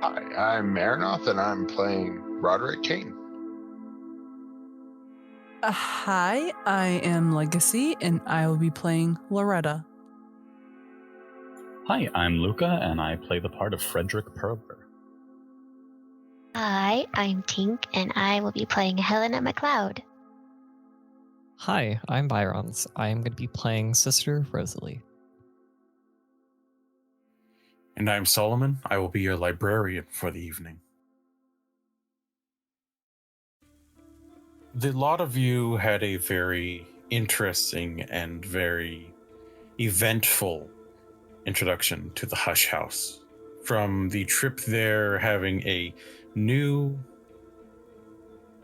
Hi, I'm Arinoth, and I'm playing Roderick Kane. Hi, I am Legacy, and I will be playing Loretta. Hi, I'm Luca, and I play the part of Frederick Perler. Hi, I'm Tink, and I will be playing Helena McLeod. Hi, I'm Vironz. I am going to be playing Sister Rosalie. And I'm Solomon. I will be your librarian for the evening. The lot of you had a very interesting and very eventful introduction to the Hush House. From the trip there, having a new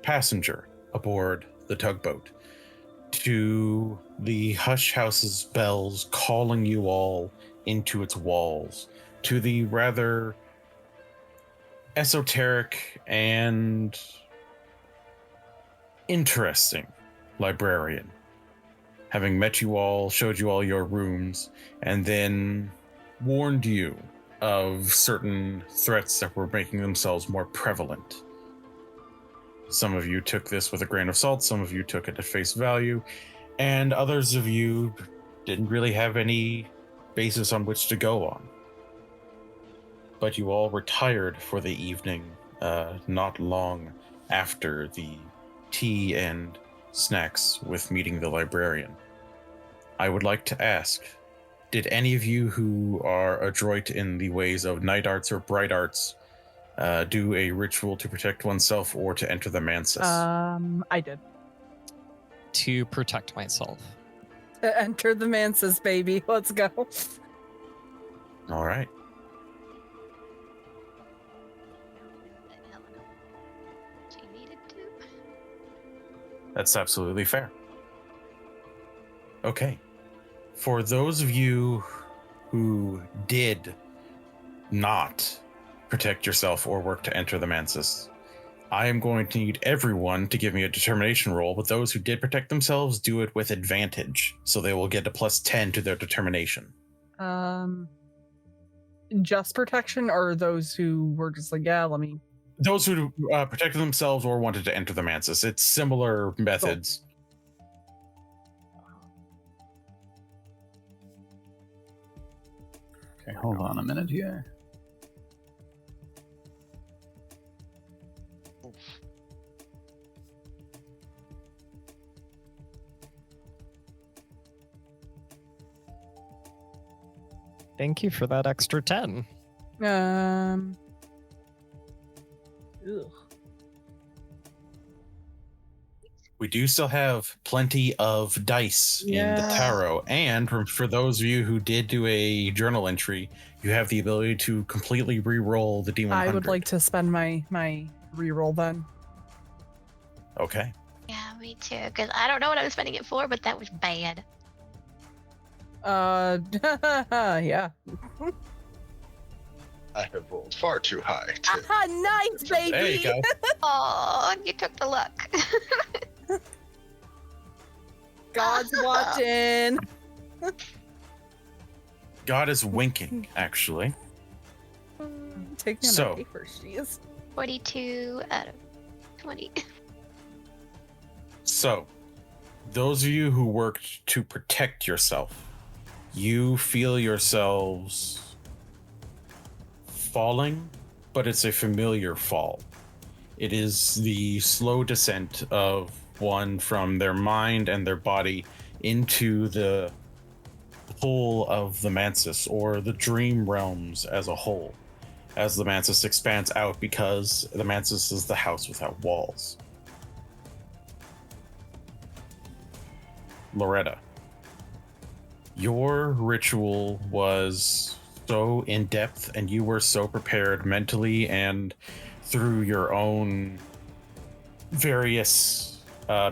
passenger aboard the tugboat, to the Hush House's bells calling you all into its walls, to the rather esoteric and interesting librarian, having met you all, showed you all your rooms, and then warned you of certain threats that were making themselves more prevalent. Some of you took this with a grain of salt, some of you took it at face value, and others of you didn't really have any basis on which to go on. But you all retired for the evening, not long after the tea and snacks with meeting the librarian. I would like to ask, did any of you who are adroit in the ways of night arts or bright arts do a ritual to protect oneself or to enter the Mansus? I did. To protect myself. Enter the Mansus, baby. Let's go. All right. She needed to. That's absolutely fair. Okay. For those of you who did not protect yourself or work to enter the Mansus, I am going to need everyone to give me a determination roll, but those who did protect themselves do it with advantage, so they will get a +10 to their determination. Just protection, or those who were just like, yeah, let me... Those who protected themselves or wanted to enter the Mansus. It's similar methods. Okay, hold on a minute here. Thank you for that extra 10. Ugh. We do still have plenty of dice in the tarot, and for those of you who did do a journal entry, you have the ability to completely re-roll the D100. I would like to spend my re-roll then. Okay. Yeah, me too, because I don't know what I was spending it for, but that was bad. Yeah. I have rolled far too high, too. Nice, baby! There you go. Oh, you took the luck. God's watching. God is winking, actually. Take me on So- that paper, jeez. 42 out of 20. So, those of you who worked to protect yourself, you feel yourselves falling, but it's a familiar fall. It is the slow descent of one from their mind and their body into the whole of the Mansus, or the dream realms as a whole, as the Mansus expands out, because the Mansus is the house without walls. Loretta, your ritual was so in-depth, and you were so prepared mentally and through your own various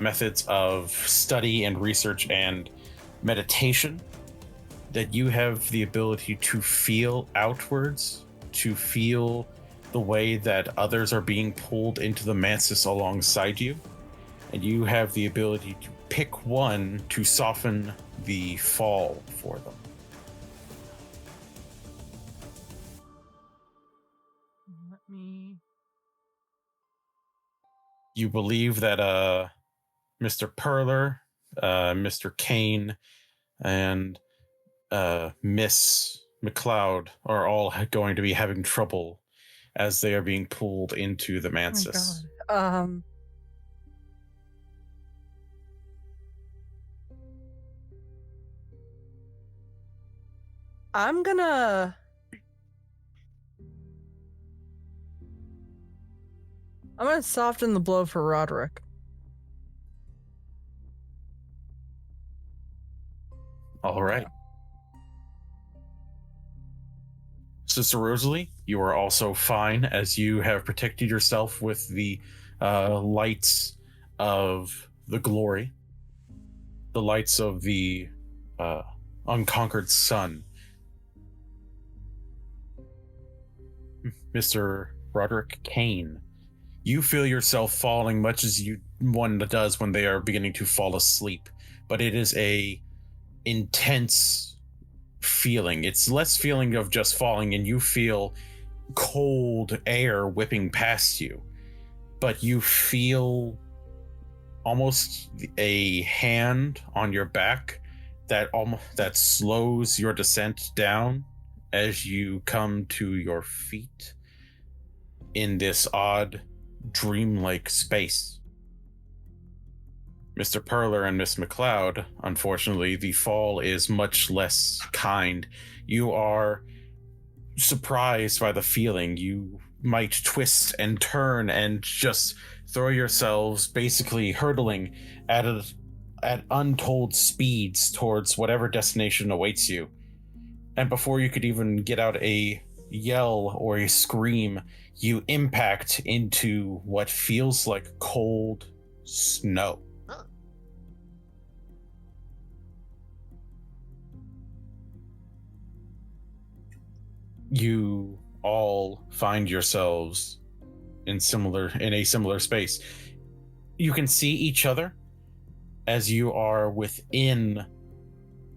methods of study and research and meditation, that you have the ability to feel outwards, to feel the way that others are being pulled into the Mansus alongside you, and you have the ability to pick one to soften the fall for them. You believe that Mr. Perler, Mr. Kane, and Miss McLeod are all going to be having trouble as they are being pulled into the Mansus. Oh my God. I'm gonna soften the blow for Roderick. All right. Sister Rosalie, you are also fine as you have protected yourself with the lights of the glory, the lights of the unconquered sun. Mr. Roderick Kane, you feel yourself falling much as one does when they are beginning to fall asleep, but it is a intense feeling. It's less feeling of just falling and you feel cold air whipping past you, but you feel almost a hand on your back that slows your descent down as you come to your feet in this odd dreamlike space. Mr. Perler and Miss McLeod, unfortunately, the fall is much less kind. You are surprised by the feeling. You might twist and turn and just throw yourselves basically hurtling at untold speeds towards whatever destination awaits you. And before you could even get out a yell or a scream, you impact into what feels like cold snow. You all find yourselves in a similar space. You can see each other as you are within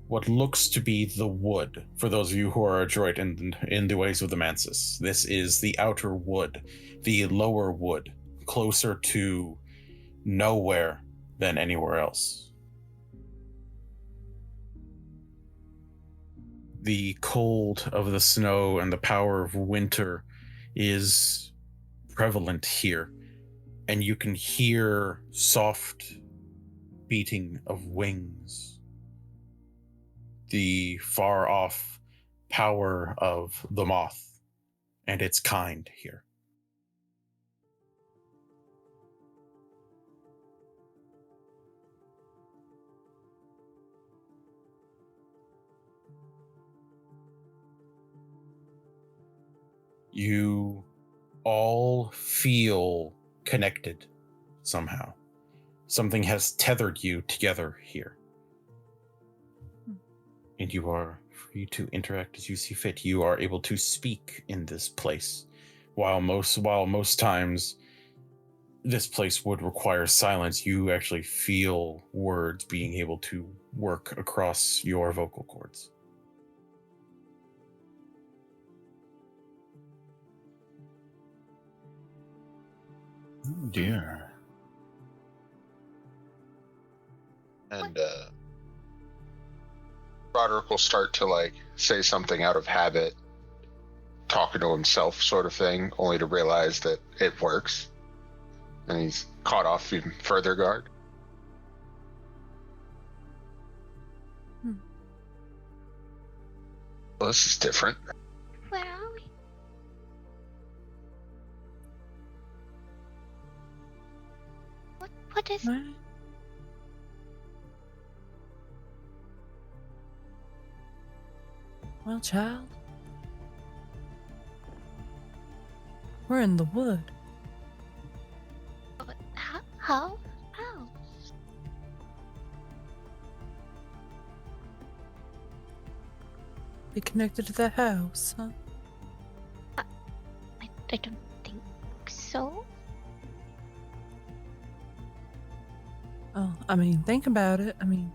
what looks to be the wood, for those of you who are adroit in the ways of the Mansus. This is the outer wood, the lower wood, closer to nowhere than anywhere else. The cold of the snow and the power of winter is prevalent here, and you can hear soft beating of wings, the far off power of the moth and its kind here. You all feel connected somehow. Something has tethered you together here. And you are free to interact as you see fit. You are able to speak in this place. While most times this place would require silence, you actually feel words being able to work across your vocal cords. Oh dear. And Roderick will start to say something out of habit, talking to himself sort of thing, only to realize that it works. And he's caught off in further guard. Well, this is different. Where are we? What is... What? Well, child, we're in the wood. How? Be connected to the house, huh? I don't think so. Oh, I mean, think about it. I mean,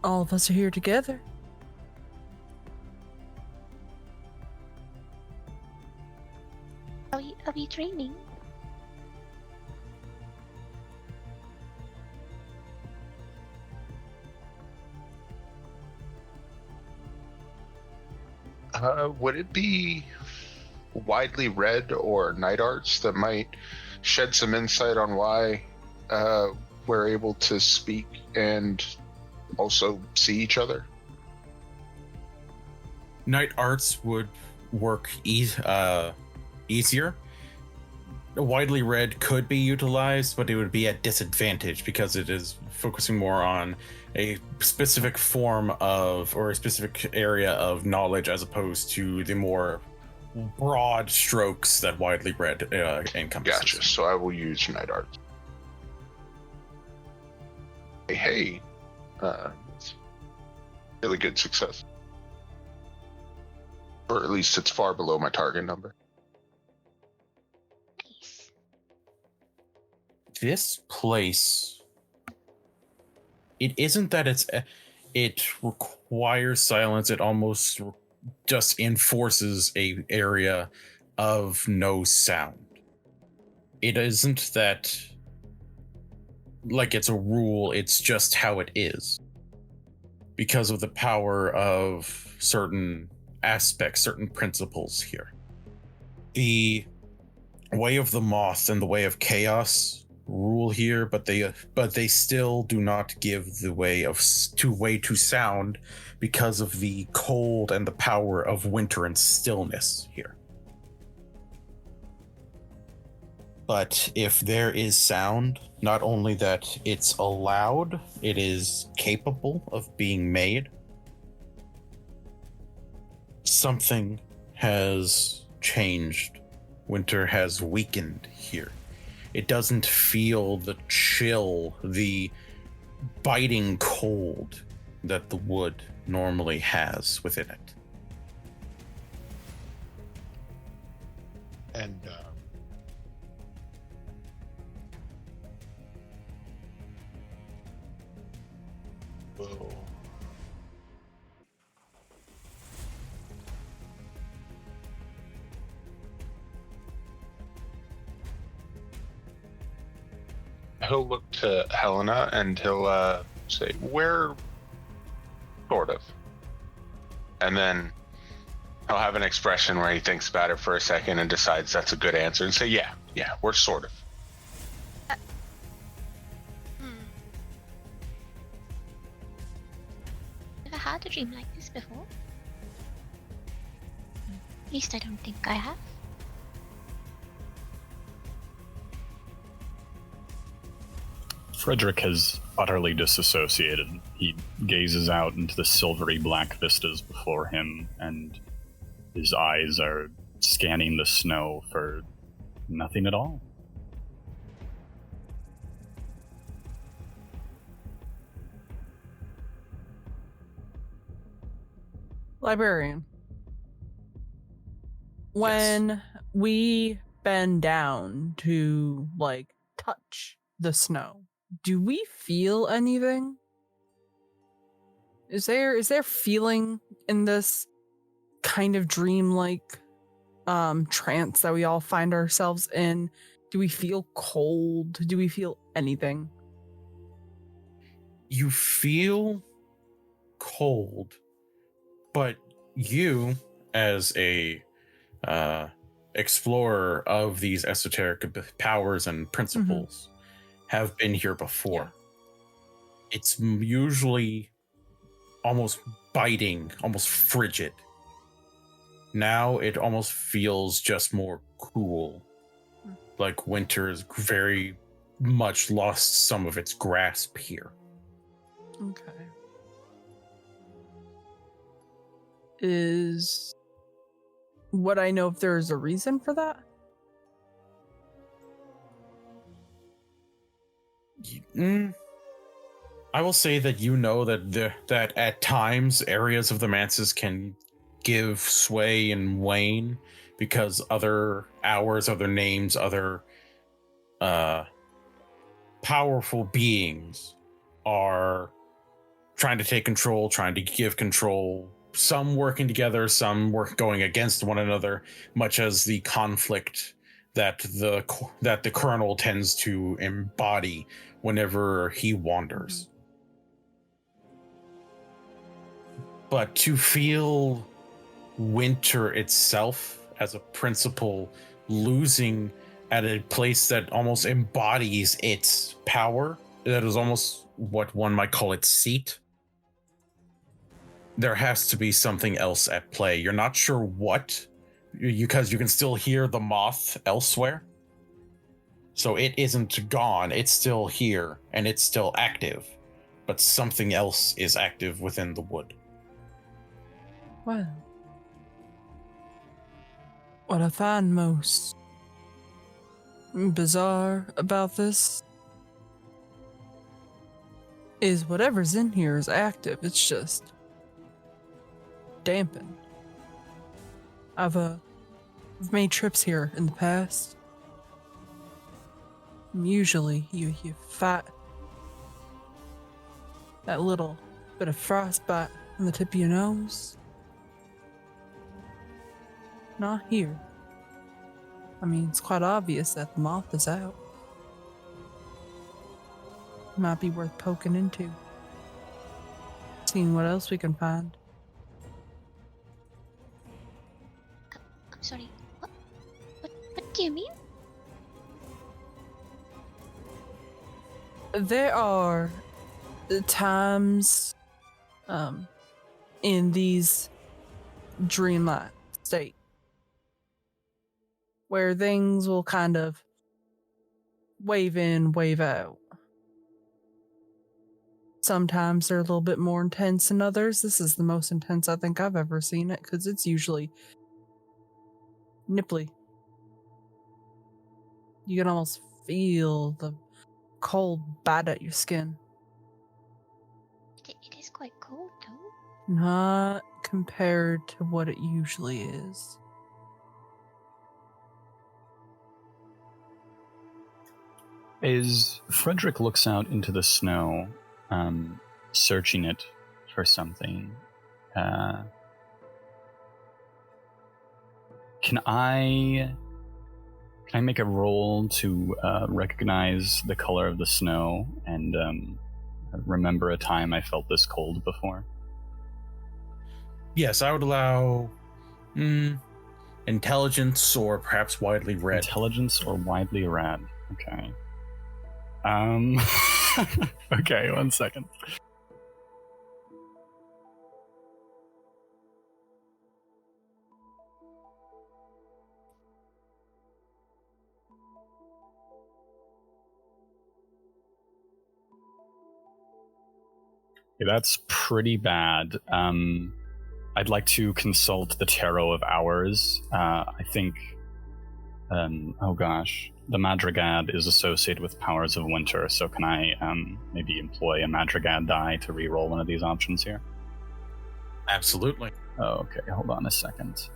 all of us are here together. Are we dreaming? Would it be widely read or night arts that might shed some insight on why we're able to speak and also see each other? Night arts would work easier. Widely read could be utilized, but it would be at disadvantage because it is focusing more on a specific form of, or a specific area of knowledge, as opposed to the more broad strokes that widely read encompasses. Gotcha. So I will use night arts. Hey, it's really good success. Or at least it's far below my target number. Nice. This place, it isn't that it requires silence. It almost just enforces a area of no sound. It isn't that like it's a rule, it's just how it is. Because of the power of certain aspects, certain principles here. The way of the moth and the way of chaos rule here, but they still do not give the way to sound because of the cold and the power of winter and stillness here. But if there is sound, not only that it's allowed, it is capable of being made. Something has changed. Winter has weakened here. It doesn't feel the chill, the biting cold that the wood normally has within it. And we'll he'll look to Helena and he'll say, "Where?" Sort of. And then he'll have an expression where he thinks about it for a second and decides that's a good answer and say, yeah, we're sort of. Never had a dream like this before. At least I don't think I have. Frederick has utterly disassociated. He gazes out into the silvery black vistas before him, and his eyes are scanning the snow for nothing at all. Librarian. When we bend down to, like, touch the snow, do we feel anything? Is there feeling in this kind of dreamlike trance that we all find ourselves in? Do we feel cold? Do we feel anything? You feel cold, but you, as a explorer of these esoteric powers and principles, have been here before. Yeah. It's usually almost biting, almost frigid. Now it almost feels just more cool. Like winter has very much lost some of its grasp here. Okay. Would I know if there's a reason for that? I will say that you know that that at times areas of the Mansus can give sway and wane because other hours, other names, other powerful beings are trying to take control, trying to give control. Some working together, some going against one another, much as the conflict that the Colonel tends to embody whenever he wanders. But to feel winter itself as a principle losing at a place that almost embodies its power. That is almost what one might call its seat. There has to be something else at play. You're not sure what, because you can still hear the moth elsewhere. So it isn't gone, it's still here, and it's still active. But something else is active within the wood. Well, what I find most bizarre about this is whatever's in here is active. It's just dampened. I've made trips here in the past. And usually you fight that little bit of frostbite on the tip of your nose. Not here. I mean, it's quite obvious that the moth is out. Might be worth poking into. Seeing what else we can find. I'm sorry. What do you mean? There are times in these dreamlike state where things will kind of wave in, wave out. Sometimes they're a little bit more intense than others. This is the most intense I think I've ever seen it, because it's usually nipply. You can almost feel the cold bite at your skin. It is quite cold, though. Not compared to what it usually is. As Frederick looks out into the snow, searching it for something, can I make a roll to recognize the color of the snow and remember a time I felt this cold before? Yes, I would allow intelligence or perhaps widely read. Intelligence or widely read. Okay. Okay, 1 second. Okay, that's pretty bad. I'd like to consult the Tarot of Hours. I think, oh gosh, the Madrigad is associated with powers of winter, so can I maybe employ a Madrigad die to reroll one of these options here? Absolutely. Oh, okay, hold on a second.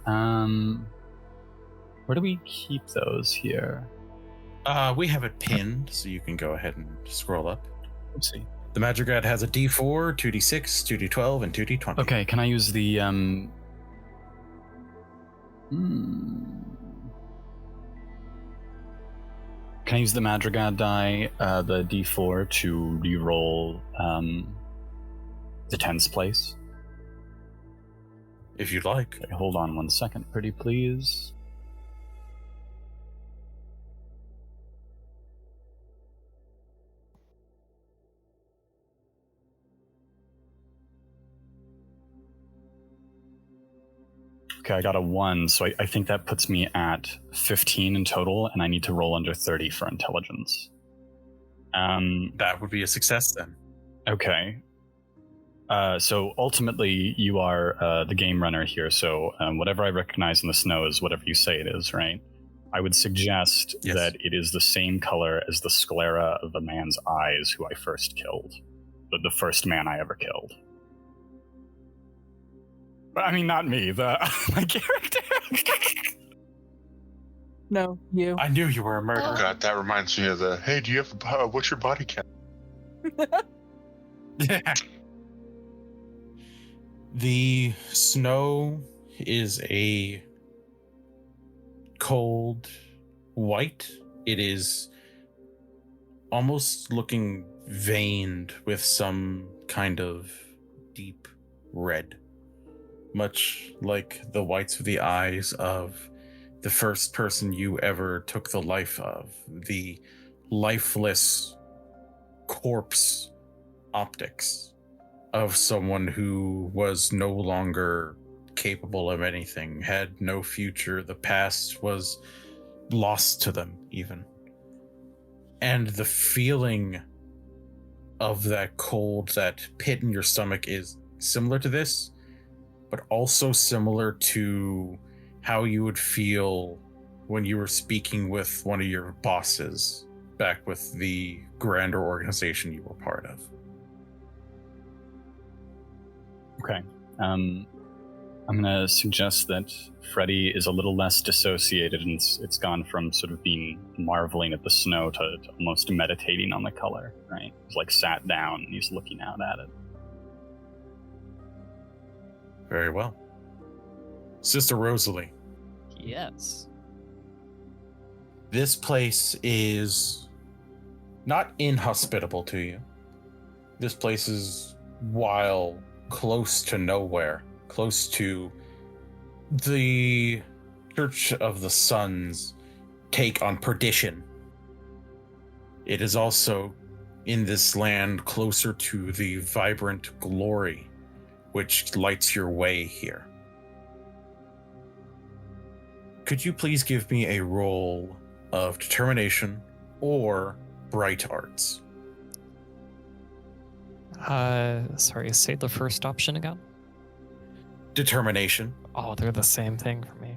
Where do we keep those here? We have it pinned, so you can go ahead and scroll up. Let's see. The Madrigad has a D4, 2D6, 2D12, and 2D20. Okay, can I use the Can I use the Madrigad die, the D4, to reroll the tens place? If you'd like. Okay, hold on 1 second, pretty please. Okay, I got a 1, so I think that puts me at 15 in total, and I need to roll under 30 for intelligence. That would be a success then. Okay. So ultimately, you are the game runner here, so whatever I recognize in the snow is whatever you say it is, right? I would suggest that it is the same color as the sclera of the man's eyes who I first killed. The first man I ever killed. I mean, not me, my character. No, you. I knew you were a murderer. Oh God, that reminds me of the, hey, do you have, what's your body count? Yeah. The snow is a cold white. It is almost looking veined with some kind of deep red. much like the whites of the eyes of the first person you ever took the life of, the lifeless corpse optics of someone who was no longer capable of anything, had no future, the past was lost to them even. And the feeling of that cold, that pit in your stomach is similar to this, but also similar to how you would feel when you were speaking with one of your bosses back with the grander organization you were part of. Okay. I'm going to suggest that Freddy is a little less dissociated, and it's gone from sort of being marveling at the snow to almost meditating on the color, right? He's like sat down and he's looking out at it. Very well. Sister Rosalie, Yes. this place is not inhospitable to you. This place is, while close to nowhere, close to the Church of the Sun's take on perdition, it is also in this land closer to the vibrant glory which lights your way here. Could you please give me a roll of determination or bright arts? Sorry, say the first option again. Determination. Oh, they're the same thing for me.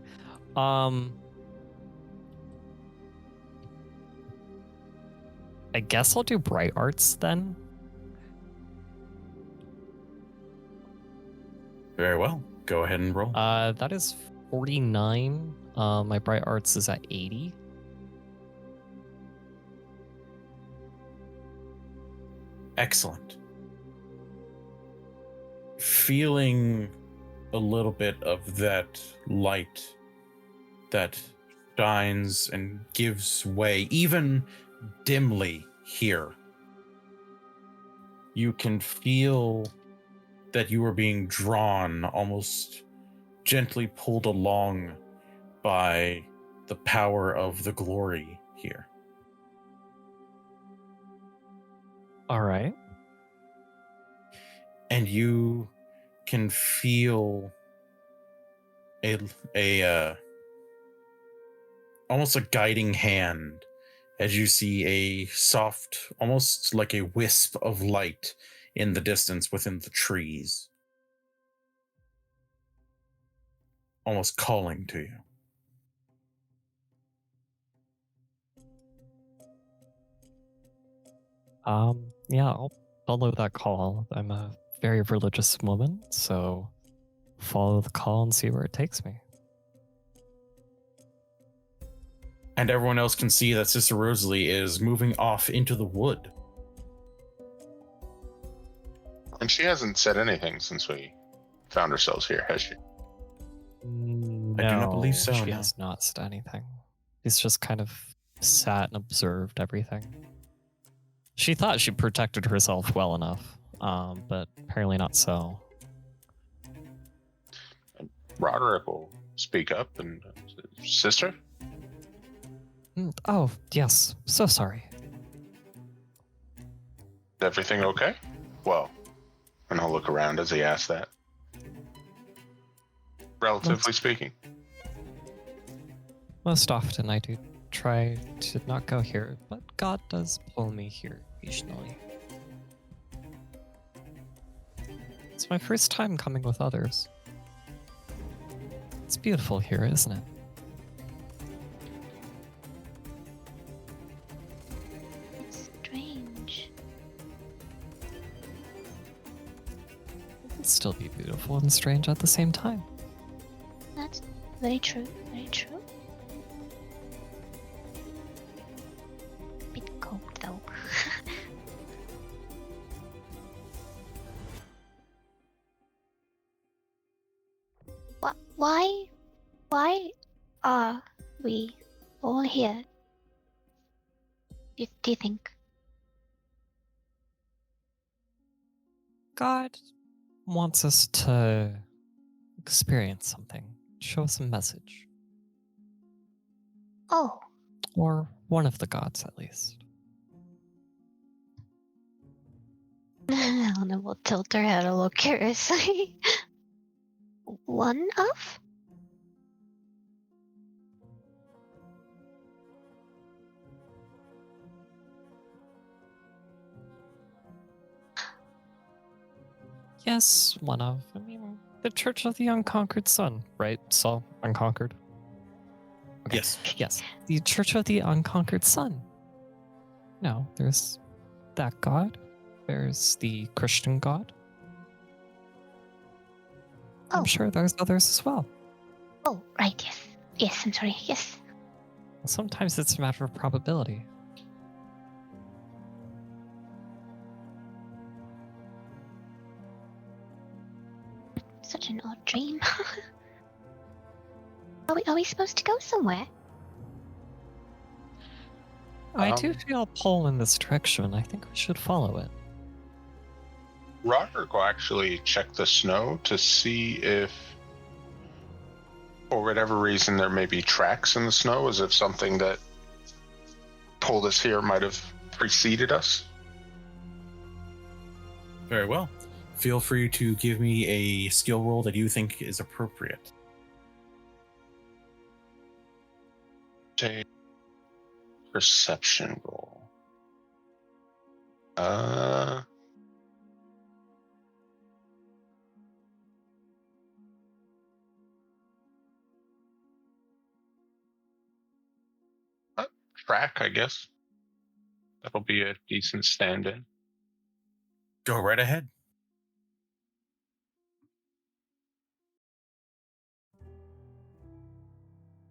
I guess I'll do bright arts then. Very well. Go ahead and roll. That is 49. My bright arts is at 80. Excellent. Feeling a little bit of that light that shines and gives way, even dimly here. You can feel that you are being drawn, almost gently pulled along by the power of the glory here. All right. And you can feel a almost a guiding hand as you see a soft, almost like a wisp of light in the distance within the trees, almost calling to you. Yeah, I'll follow that call. I'm a very religious woman, so follow the call and see where it takes me. And everyone else can see that Sister Rosalie is moving off into the wood. And she hasn't said anything since we found ourselves here, has she? No, I do not believe so, She no. has not said anything. She's just kind of sat and observed everything. She thought she protected herself well enough, but apparently not so. Roderick will speak up and sister? Oh, yes. So sorry. Everything okay? Well, and I'll look around as he asks that. Relatively speaking. Most often I do try to not go here, but God does pull me here occasionally. It's my first time coming with others. It's beautiful here, isn't it? It's strange. It can still be beautiful and strange at the same time. That's very true. Very true. Bit cold though. Why are we all here? Do you think? God wants us to experience something. Show us a message. Oh, Or one of the gods, at least. Helena will tilt her head a little curiously. One of? Yes, one of. I mean, the Church of the Unconquered Sun, right? So, unconquered. Okay. Yes. Yes, the Church of the Unconquered Sun. No, there's that god. There's the Christian god. I'm Oh. sure there's others as well. Oh, right, yes. Yes, I'm sorry, yes. Sometimes it's a matter of probability. Such an odd dream. Are we supposed to go somewhere? I do Um, feel a pull in this direction. I think we should follow it. Roderick will actually check the snow to see if, for whatever reason, there may be tracks in the snow, as if something that pulled us here might have preceded us. Very well. Feel free to give me a skill roll that you think is appropriate. A perception roll. Track, I guess. That'll be a decent stand-in. Go right ahead.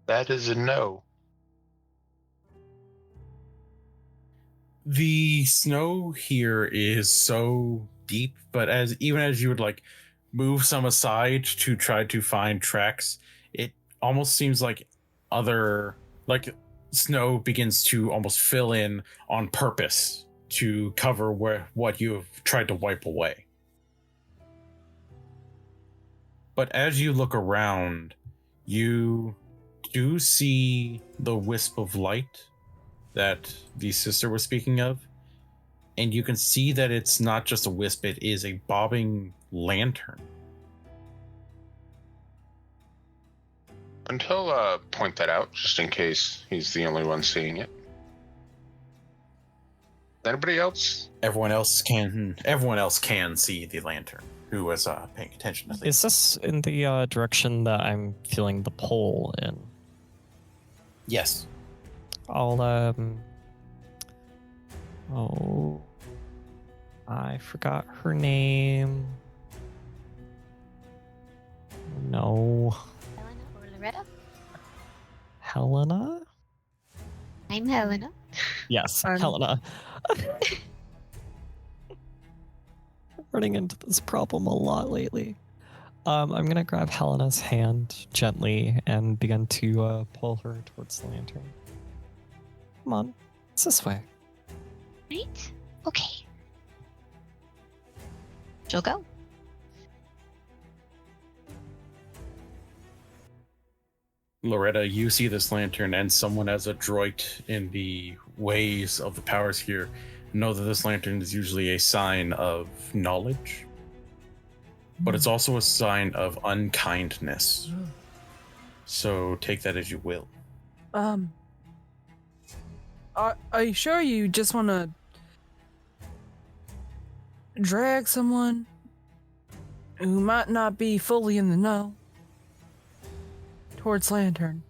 That is a no. The snow here is so deep, but even as you would like move some aside to try to find tracks, it almost seems like snow begins to almost fill in on purpose to cover what you have tried to wipe away. But as you look around, you do see the wisp of light that the sister was speaking of, and you can see that it's not just a wisp, it is a bobbing lantern. And he'll point that out, just in case he's the only one seeing it. Anybody else? Everyone else can see the lantern who was paying attention to things. Is this in the direction that I'm feeling the pull in? Yes. I'll, oh, I forgot her name. No. Helena or Loretta? Helena? I'm Helena. Yes, I'm- Helena. Running into this problem a lot lately. I'm gonna grab Helena's hand gently and begin to pull her towards the lantern. Come on, it's this way. Right? Okay. She'll go. Loretta, you see this lantern, and someone as adroit in the ways of the powers here know that this lantern is usually a sign of knowledge, but it's also a sign of unkindness. So take that as you will. Are you sure you just want to drag someone who might not be fully in the know towards Lantern?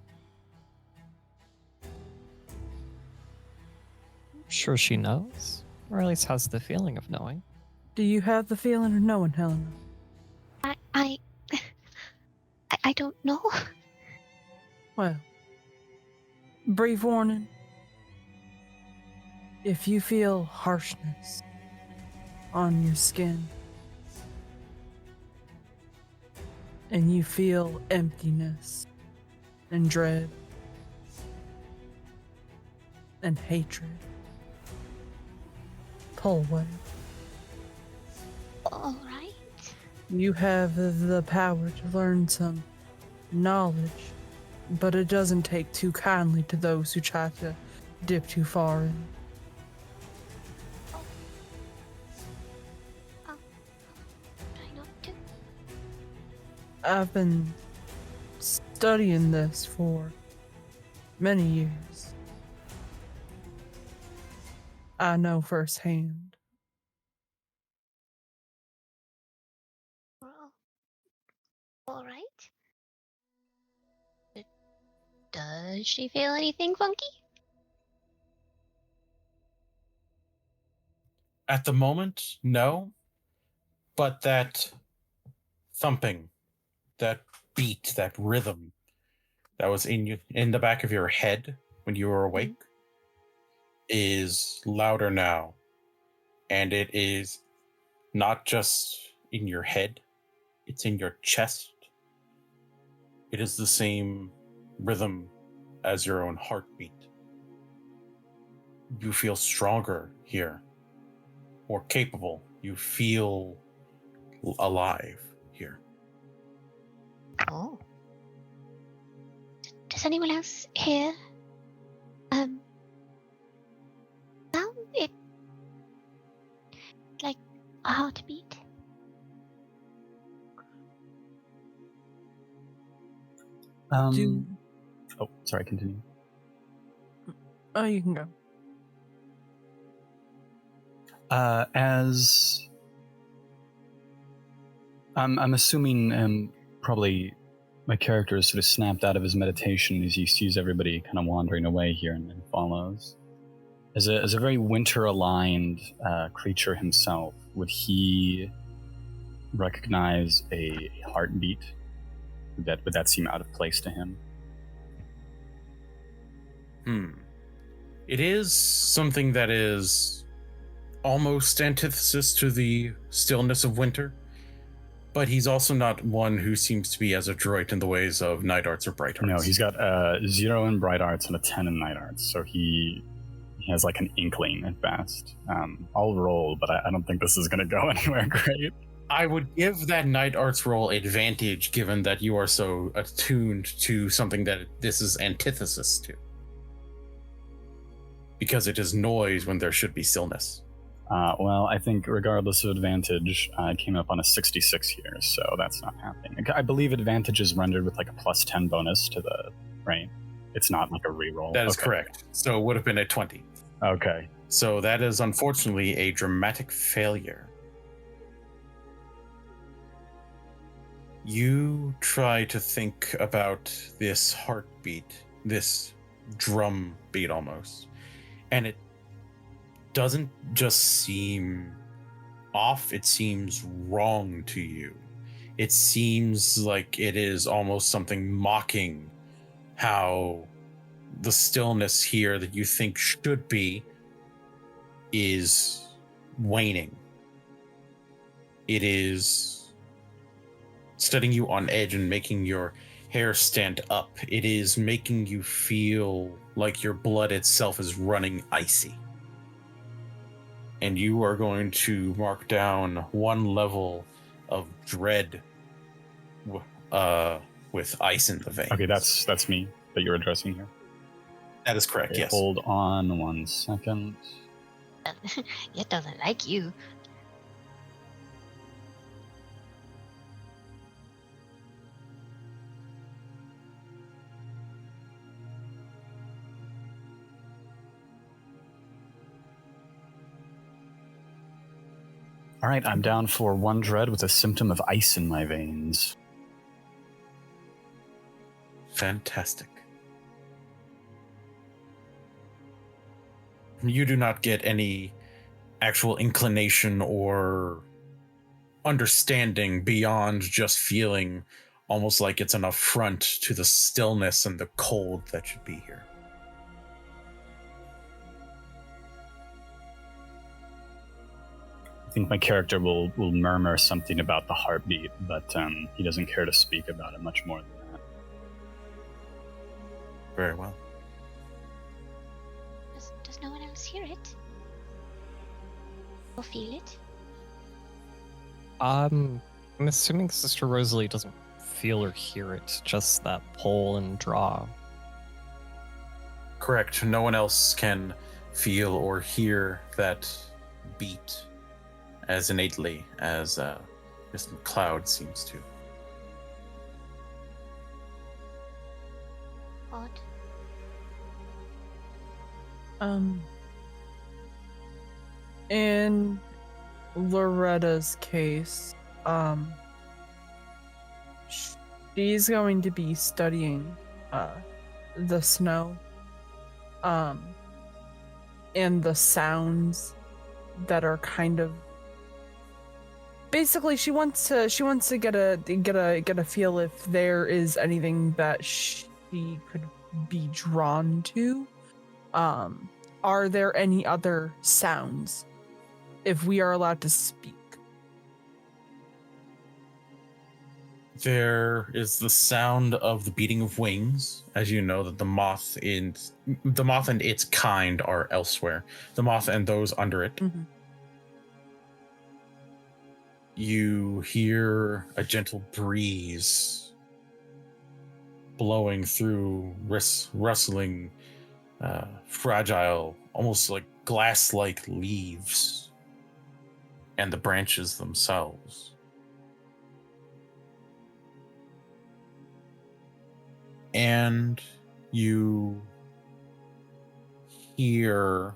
Sure she knows, or at least has the feeling of knowing. Do you have the feeling of knowing, Helena? I don't know. Well, brief warning. If you feel harshness on your skin, and you feel emptiness and dread and hatred, pull away. All right. You have the power to learn some knowledge, but it doesn't take too kindly to those who try to dip too far in. Try not to. I've been studying this for many years. I know firsthand. Well, all right. Does she feel anything funky? At the moment, no. But that thumping, that beat, that rhythm that was in the back of your head when you were awake is louder now. And it is not just in your head, it's in your chest. It is the same rhythm as your own heartbeat. You feel stronger here, more capable. You feel alive here. Oh. Does anyone else hear? Sound it like a heartbeat? Do Oh, sorry, continue. Oh, you can go. As I'm assuming, probably my character is sort of snapped out of his meditation as he sees everybody kind of wandering away here and follows. As a very winter-aligned creature himself, would he recognize a heartbeat? Would that seem out of place to him? It is something that is almost antithesis to the stillness of winter, but he's also not one who seems to be as adroit in the ways of night arts or bright arts. No, he's got 0 in bright arts and a 10 in night arts, so he has like an inkling at best. I'll roll, but I don't think this is going to go anywhere great. I would give that night arts roll advantage given that you are so attuned to something that this is antithesis to. Because it is noise when there should be stillness. Well, I think regardless of advantage, I came up on a 66 here, so that's not happening. I believe advantage is rendered with like a plus 10 bonus to the, right? It's not like a reroll. That is correct. So it would have been a 20. Okay. So that is unfortunately a dramatic failure. You try to think about this heartbeat, this drum beat almost, and it doesn't just seem off, it seems wrong to you. It seems like it is almost something mocking how the stillness here that you think should be is waning. It is setting you on edge and making your hair stand up. It is making you feel like your blood itself is running icy. And you are going to mark down 1 level of dread with ice in the veins. Okay, that's me that you're addressing here. That is correct, Okay, yes. Hold on 1 second. It doesn't like you. All right, I'm down for 1 dread with a symptom of ice in my veins. Fantastic. You do not get any actual inclination or understanding beyond just feeling almost like it's an affront to the stillness and the cold that should be here. I think my character will murmur something about the heartbeat, but he doesn't care to speak about it much more than that. Very well. Does no one else hear it? Or feel it? I'm assuming Sister Rosalie doesn't feel or hear it, just that pull and draw. Correct. No one else can feel or hear that beat as innately as Miss McLeod seems to. Odd. In Loretta's case, she's going to be studying the snow and the sounds that are kind of basically she wants to get a feel if there is anything that she could be drawn to. Are there any other sounds if we are allowed to speak? There is the sound of the beating of wings, as you know that the moth and its kind are elsewhere. The moth and those under it. Mm-hmm. You hear a gentle breeze blowing through, rustling, fragile, almost like glass-like leaves, and the branches themselves. And you hear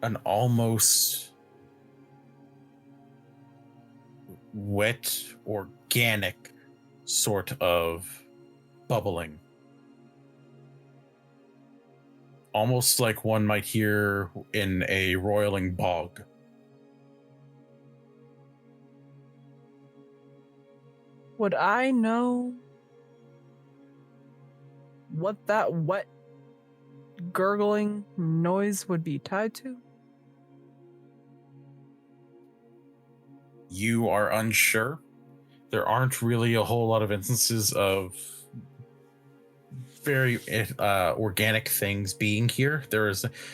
an almost wet, organic sort of bubbling. Almost like one might hear in a roiling bog. Would I know what that wet gurgling noise would be tied to? You are unsure. There aren't really a whole lot of instances of very organic things being here.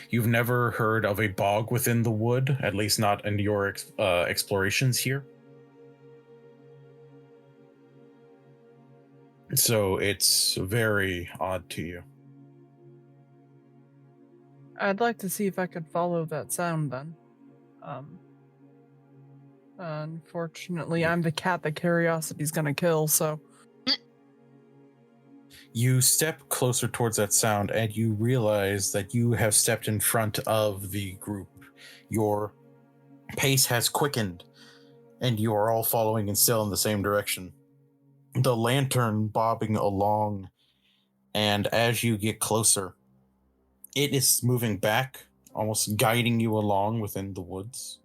You've never heard of a bog within the wood, at least not in your explorations here. So it's very odd to you. I'd like to see if I could follow that sound then. Unfortunately, I'm the cat that curiosity's gonna kill, so. You step closer towards that sound and you realize that you have stepped in front of the group. Your pace has quickened and you are all following and still in the same direction. The lantern bobbing along, and as you get closer, it is moving back, almost guiding you along within the woods.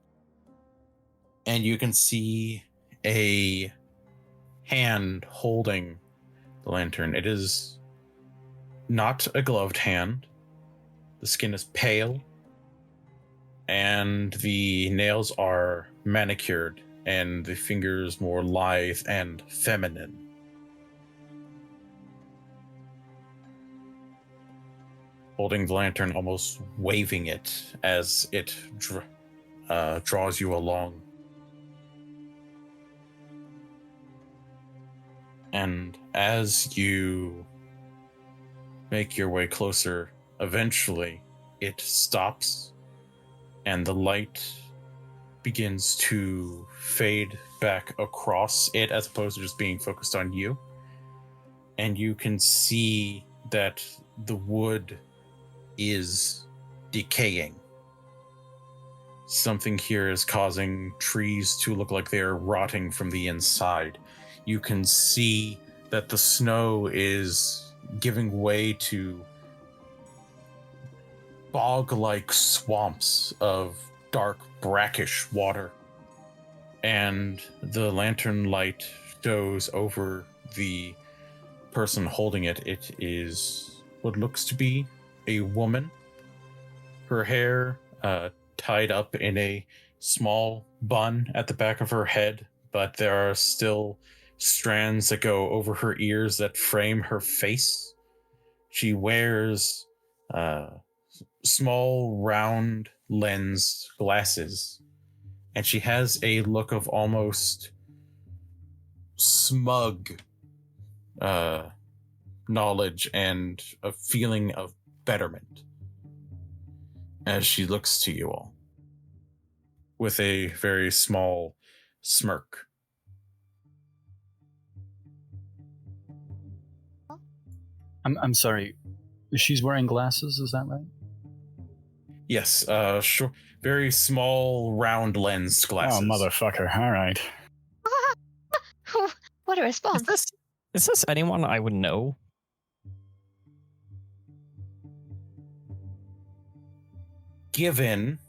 And you can see a hand holding the lantern. It is not a gloved hand. The skin is pale, and the nails are manicured, and the fingers more lithe and feminine. Holding the lantern, almost waving it as it draws you along. And as you make your way closer, eventually it stops and the light begins to fade back across it as opposed to just being focused on you. And you can see that the wood is decaying. Something here is causing trees to look like they're rotting from the inside. You can see that the snow is giving way to bog-like swamps of dark, brackish water. And the lantern light shows over the person holding it. It is what looks to be a woman. Her hair tied up in a small bun at the back of her head, but there are still strands that go over her ears that frame her face. She wears small round lens glasses, and she has a look of almost smug knowledge and a feeling of betterment as she looks to you all with a very small smirk. I'm sorry. She's wearing glasses, is that right? Yes, sure. Very small, round lens glasses. Oh, motherfucker. All right. What a response. Is this anyone I would know? Given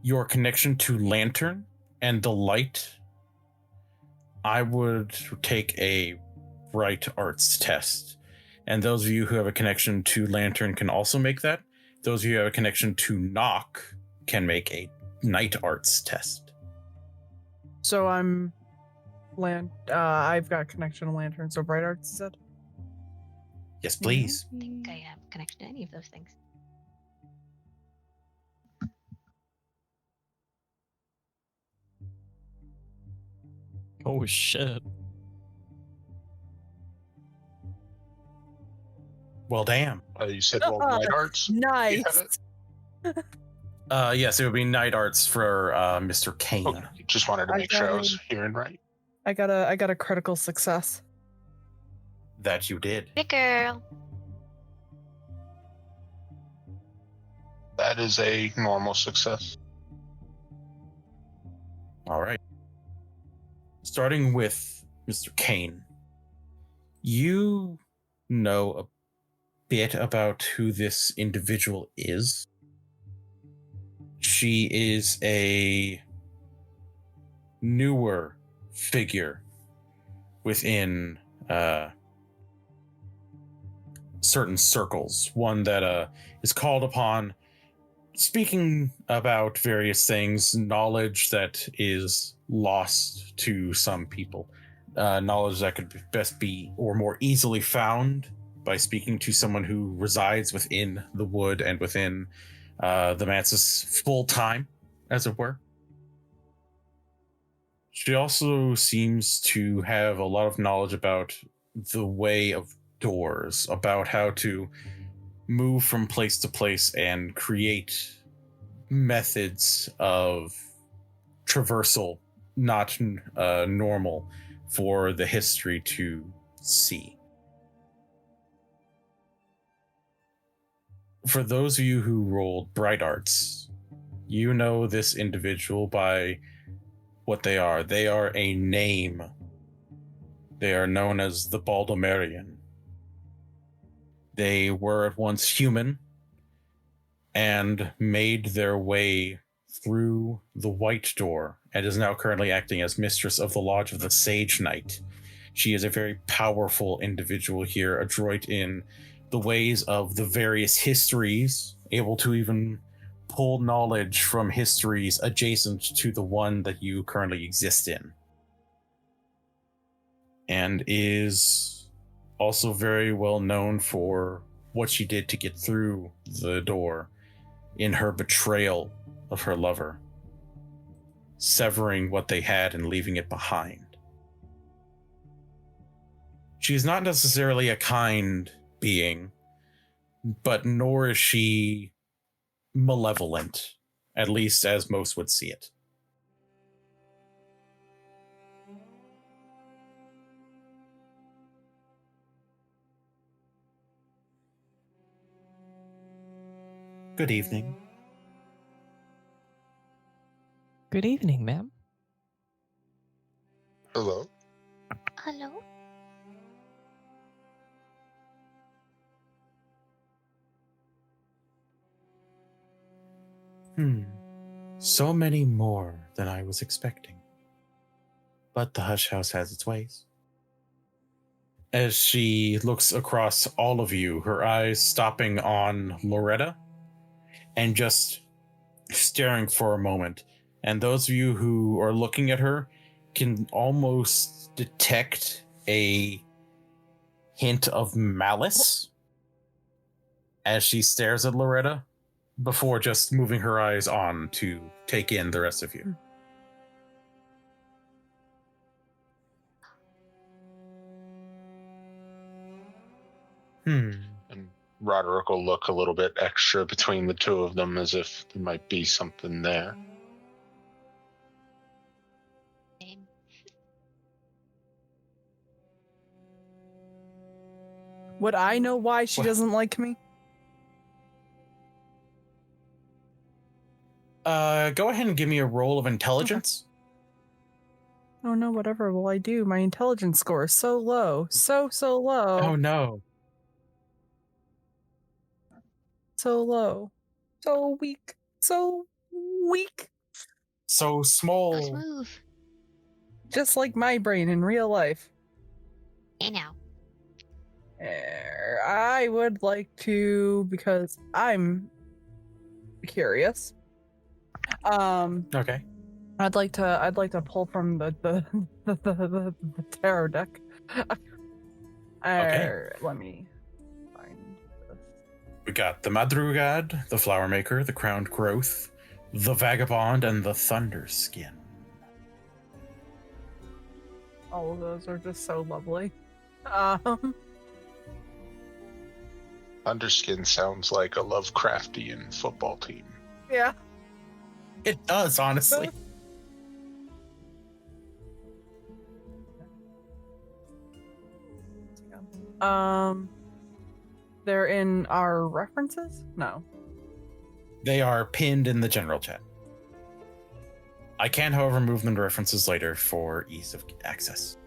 your connection to Lantern and the light, I would take a bright arts test. And those of you who have a connection to Lantern can also make that. Those of you who have a connection to Knock can make a night arts test. So I've got connection to Lantern, so Bright Arts is it? Yes, please. I think I have connection to any of those things. Oh shit. Well, damn. You said night arts? You have Nice. it? Yes, it would be night arts for Mr. Kane. Okay, just wanted to make sure I was hearing right. I got a critical success. That you did. Good girl. That is a normal success. All right. Starting with Mr. Kane. You know a bit about who this individual is. She is a newer figure within certain circles. One that is called upon speaking about various things, knowledge that is lost to some people, knowledge that could best be or more easily found by speaking to someone who resides within the wood and within the Mansus full time, as it were. She also seems to have a lot of knowledge about the way of doors, about how to move from place to place and create methods of traversal not normal for the history to see. For those of you who rolled Bright Arts, you know this individual by what they are. They are a name. They are known as the Baldomerian. They were at once human and made their way through the White Door and is now currently acting as mistress of the Lodge of the Sage Knight. She is a very powerful individual here, adroit in the ways of the various histories, able to even pull knowledge from histories adjacent to the one that you currently exist in. And is also very well known for what she did to get through the door in her betrayal of her lover, severing what they had and leaving it behind. She is not necessarily a kind being, but nor is she malevolent, at least as most would see it. Good evening. Good evening, ma'am. Hello. Hello? So many more than I was expecting. But the Hush House has its ways. As she looks across all of you, her eyes stopping on Loretta and just staring for a moment. And those of you who are looking at her can almost detect a hint of malice as she stares at Loretta before just moving her eyes on to take in the rest of you. Hmm. And Roderick will look a little bit extra between the two of them as if there might be something there. Same. Would I know why she Well- doesn't like me? Go ahead and give me a roll of intelligence. Oh no, whatever will I do? My intelligence score is so low. So low. Oh no. So low. So weak. So weak. So Let's small. move. Just like my brain in real life. Hey now. I would like to, because I'm curious. Okay. I'd like to pull from the tarot deck. Okay. Let me find this. We got the Madrugad, the Flower Maker, the Crowned Growth, the Vagabond, and the Thunderskin. All of those are just so lovely. Underskin sounds like a Lovecraftian football team. Yeah. It does, honestly. They're in our references? No. They are pinned in the general chat. I can, however, move them to references later for ease of access.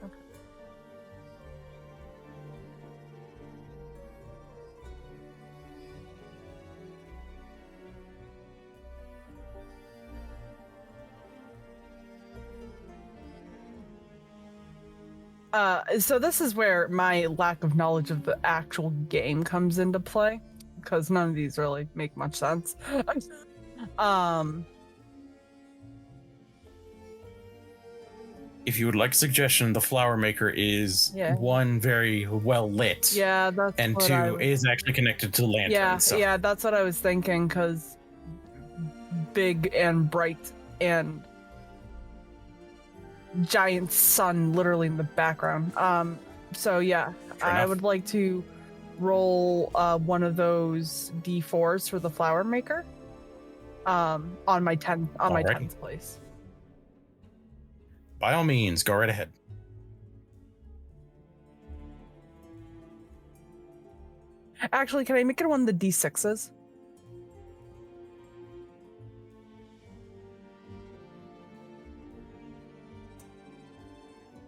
So this is where my lack of knowledge of the actual game comes into play, because none of these really make much sense. If you would like a suggestion, the Flower Maker is one, very well lit. Yeah, that's and what two, is actually connected to the lantern. Yeah, that's what I was thinking, because big and bright and giant sun literally in the background. So yeah, I would like to roll one of those D4s for the Flower Maker. On my 10th place. By all means, go right ahead. Actually, can I make it one of the D6s?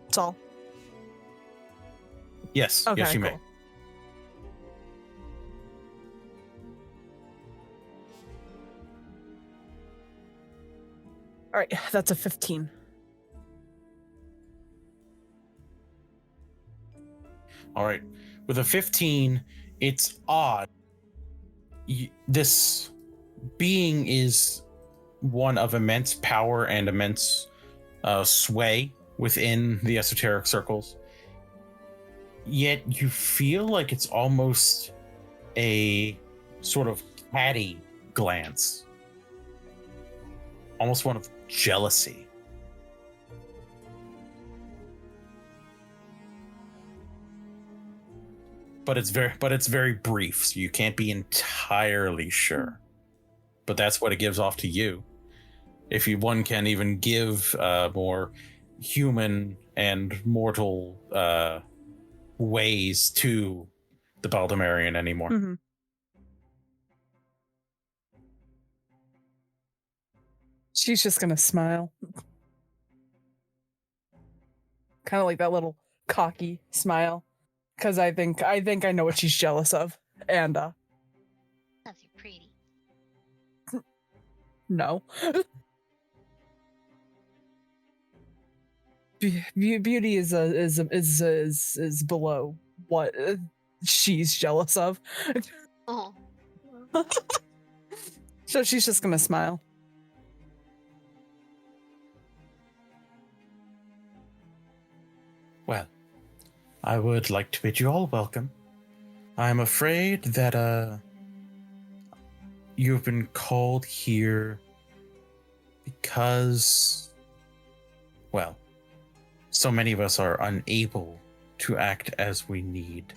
That's all. Yes. Okay, yes, you may. cool. All right, that's a 15. All right. With a 15, it's odd. This being is one of immense power and immense sway within the esoteric circles. Yet you feel like it's almost a sort of catty glance. Almost one of jealousy. But it's very brief, so you can't be entirely sure. But that's what it gives off to you. If one can even give more human and mortal ways to the Baldemarian anymore. Mm-hmm. She's just gonna smile. Kind of like that little cocky smile. Because I think I know what she's jealous of. And Because you're pretty. No. Beauty is below what she's jealous of. Oh. So she's just gonna smile. Well, I would like to bid you all welcome. I'm afraid that you've been called here because, well, so many of us are unable to act as we need.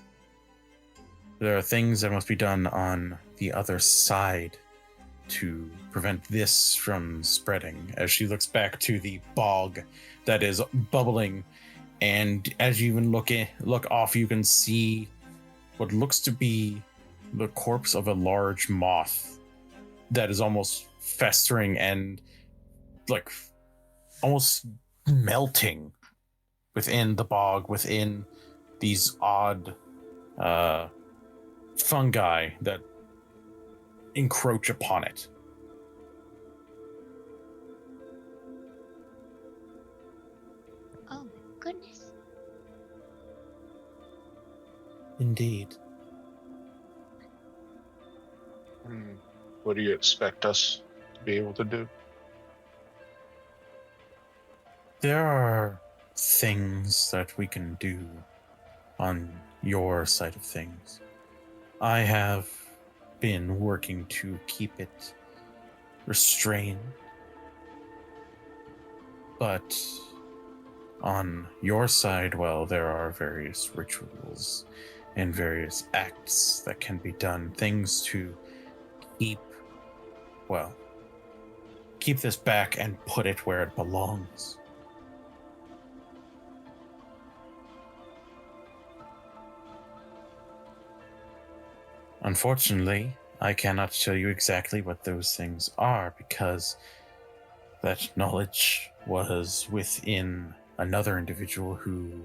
there are things that must be done on the other side to prevent this from spreading. As she looks back to the bog that is bubbling, and as you even look off, you can see what looks to be the corpse of a large moth that is almost festering and like almost melting within the bog, within these odd fungi that encroach upon it. Oh my goodness. Indeed. What do you expect us to be able to do? There are things that we can do on your side of things. I have been working to keep it restrained, but on your side, well, there are various rituals and various acts that can be done, things to keep this back and put it where it belongs. Unfortunately, I cannot tell you exactly what those things are because that knowledge was within another individual who...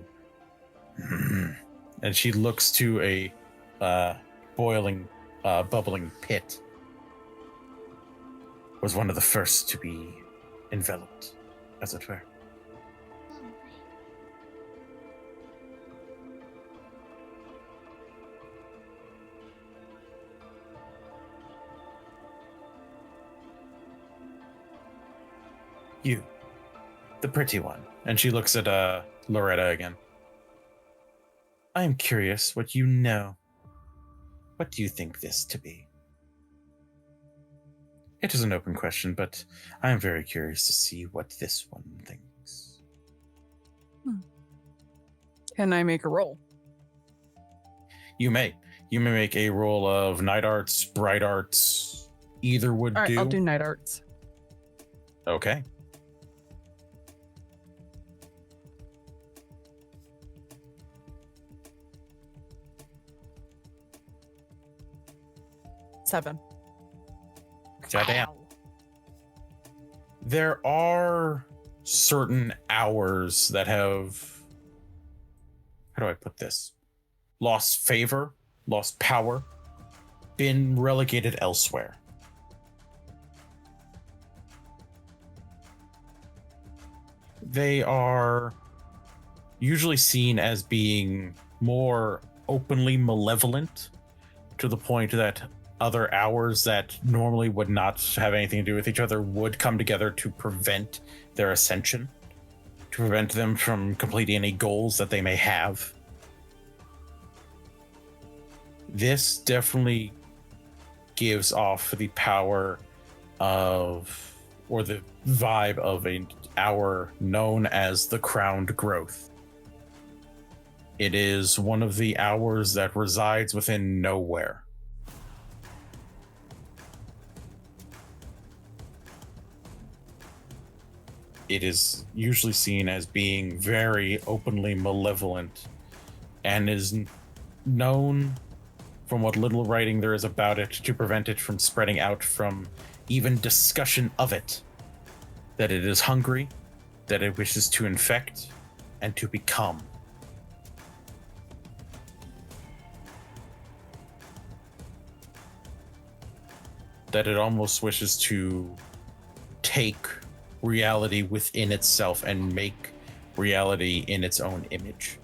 And she looks to a bubbling pit. Was one of the first to be enveloped, as it were. Oh my. You, the pretty one. And she looks at Loretta again. I am curious what you know. What do you think this to be? It is an open question, but I am very curious to see what this one thinks. Can I make a roll? You may. You may make a roll of night arts, bright arts. Either would All right, do. I'll do night arts. Okay. Seven. Goddamn. There are certain hours that have, how do I put this? Lost favor, lost power, been relegated elsewhere. They are usually seen as being more openly malevolent, to the point that other hours that normally would not have anything to do with each other would come together to prevent their ascension, to prevent them from completing any goals that they may have. This definitely gives off the power of, or the vibe of an hour known as the Crowned Growth. It is one of the hours that resides within nowhere. It is usually seen as being very openly malevolent and is known, from what little writing there is about it, to prevent it from spreading out from even discussion of it. That it is hungry, that it wishes to infect, and to become. That it almost wishes to take reality within itself and make reality in its own image.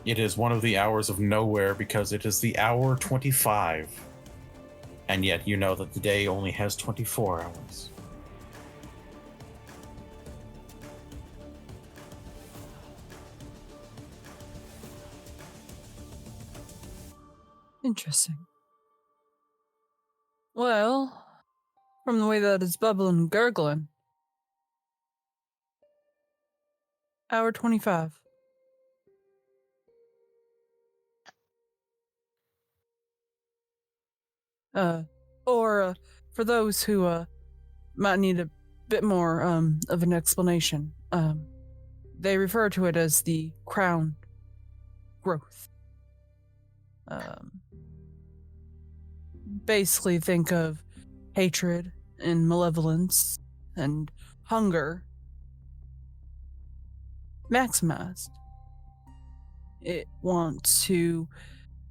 It is one of the hours of nowhere because it is the hour 25. And yet you know that the day only has 24 hours. Interesting. Well, from the way that it's bubbling and gurgling, Hour 25. Or for those who might need a bit more of an explanation, they refer to it as the crown growth. Basically, think of hatred and malevolence and hunger maximized. It wants to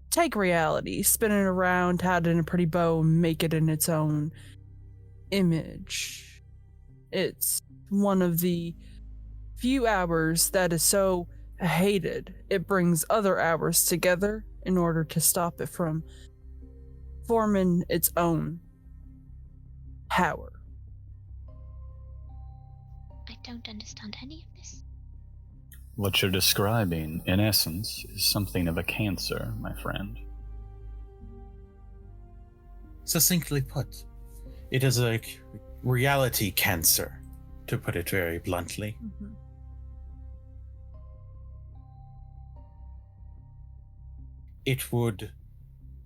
take reality, spin it around, tie it in a pretty bow, and make it in its own image. It's one of the few hours that is so hated, it brings other hours together in order to stop it from forming its own power. I don't understand any of this. What you're describing, in essence, is something of a cancer, my friend. Succinctly put, it is a reality cancer, to put it very bluntly. Mm-hmm. It would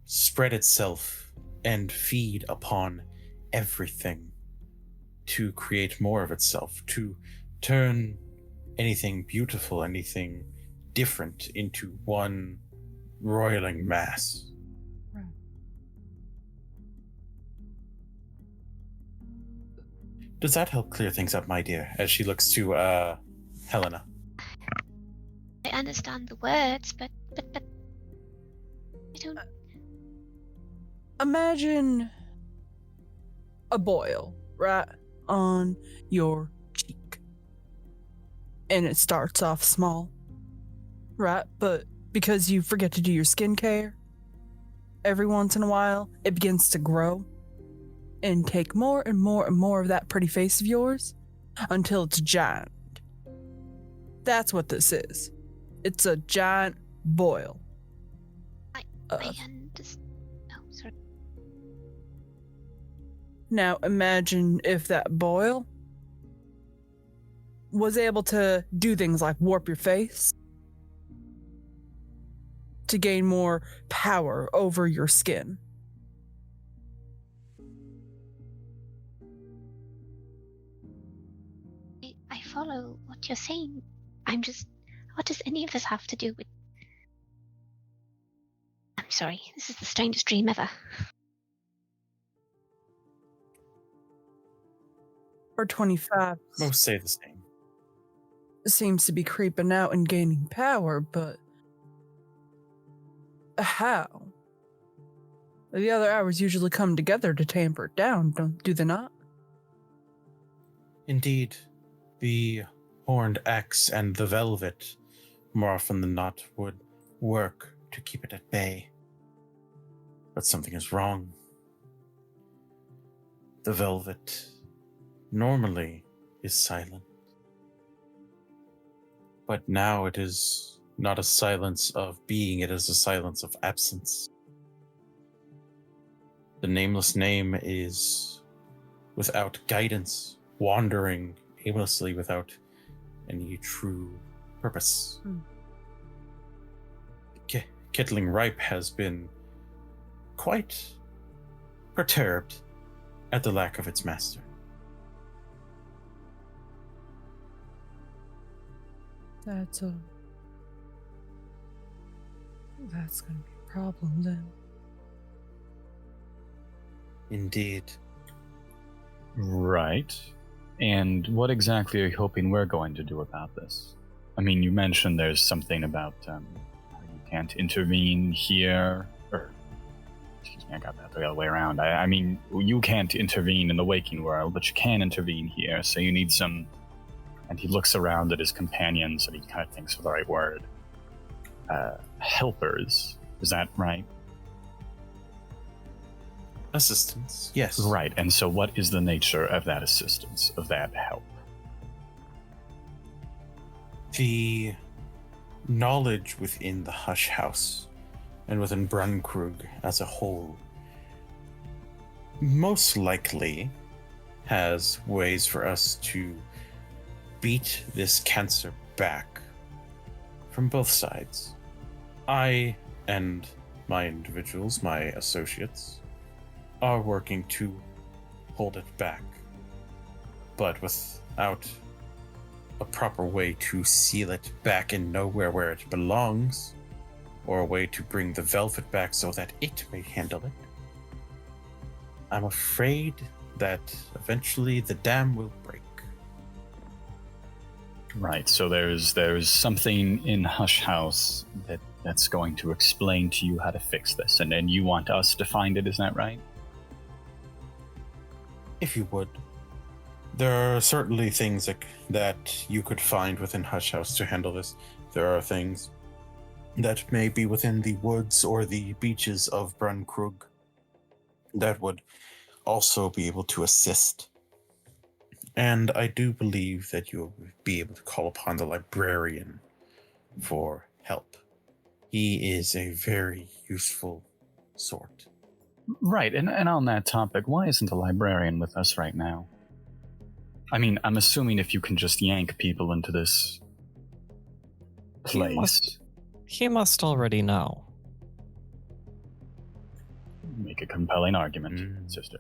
spread itself and feed upon everything to create more of itself, to turn anything beautiful, anything different into one roiling mass. Right. Does that help clear things up, my dear? As she looks to Helena. I understand the words, but I don't. Imagine a boil right on your cheek. And it starts off small, right? But because you forget to do your skincare, every once in a while, it begins to grow and take more and more and more of that pretty face of yours until it's giant. That's what this is. It's a giant boil. I understand. Oh, sorry. Now imagine if that boil was able to do things like warp your face to gain more power over your skin. I follow what you're saying. I'm just. What does any of this have to do with? I'm sorry. This is the strangest dream ever. Or 25 Most say the same. seems to be creeping out and gaining power, but how? The other hours usually come together to tamper it down, do they not? Indeed, the horned axe and the velvet, more often than not, would work to keep it at bay. But something is wrong. The velvet normally is silent. But now it is not a silence of being, it is a silence of absence. The nameless name is without guidance, wandering aimlessly without any true purpose. Kittling Ripe has been quite perturbed at the lack of its master. That's gonna be a problem then. Indeed. Right. And what exactly are you hoping we're going to do about this? I mean, you mentioned there's something about how you can't intervene here, or excuse me, I got that the other way around. I mean, you can't intervene in the waking world, but you can intervene here, so you need some... And he looks around at his companions and he kind of thinks of the right word. Helpers. Is that right? Assistance, yes. Right, and so what is the nature of that assistance, of that help? The knowledge within the Hush House and within Brunkrug as a whole most likely has ways for us to beat this cancer back from both sides. I and my individuals, my associates, are working to hold it back, but without a proper way to seal it back and nowhere where it belongs, or a way to bring the velvet back so that it may handle it, I'm afraid that eventually the dam will break. Right, so there's something in Hush House that's going to explain to you how to fix this, and then you want us to find it, is that right? If you would. There are certainly things that you could find within Hush House to handle this. There are things that may be within the woods or the beaches of Brunkrug that would also be able to assist. And I do believe that you'll be able to call upon the librarian for help. He is a very useful sort. Right, and on that topic, why isn't the librarian with us right now? I mean, I'm assuming if you can just yank people into this place. He must already know. Make a compelling argument, sister.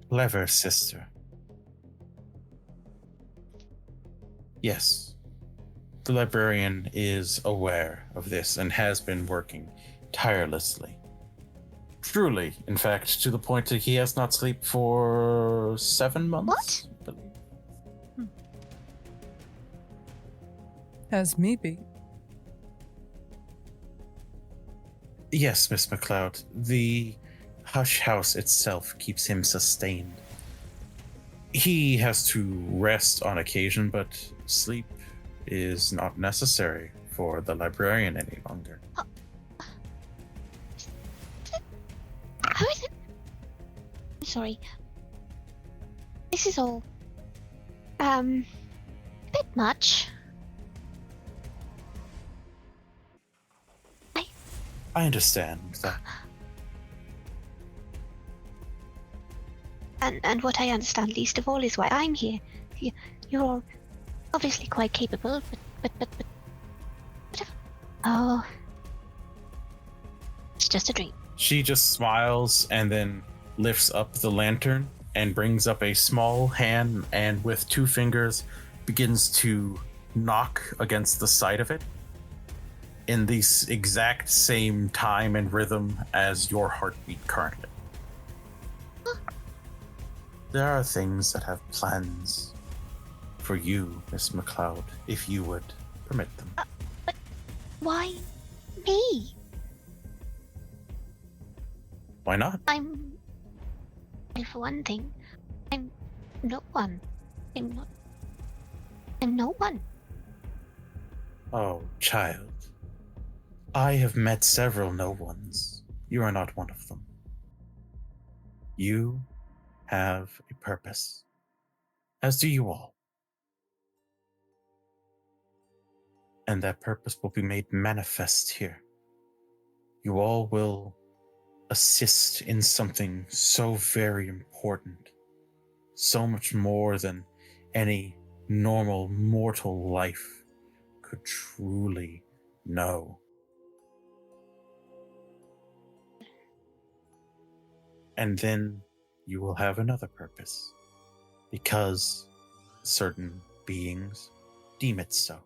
Clever sister. Yes, the librarian is aware of this and has been working tirelessly. Truly, in fact, to the point that he has not slept for 7 months. What? As me be. Yes, Miss McLeod. The Hush House itself keeps him sustained. He has to rest on occasion, but sleep is not necessary for the librarian any longer. How is it? I'm sorry. This is all a bit much. I understand that. And what I understand least of all is why I'm here. You're all obviously quite capable, but oh, it's just a dream. She just smiles and then lifts up the lantern and brings up a small hand and with 2 fingers begins to knock against the side of it in the exact same time and rhythm as your heartbeat currently. There are things that have plans for you, Miss McLeod, if you would permit them. But why me? Why not? Well, for one thing, I'm no one. I'm no one. Oh, child. I have met several no ones. You are not one of them. You have a purpose, as do you all. And that purpose will be made manifest here. You all will assist in something so very important, so much more than any normal mortal life could truly know. And then you will have another purpose, because certain beings deem it so.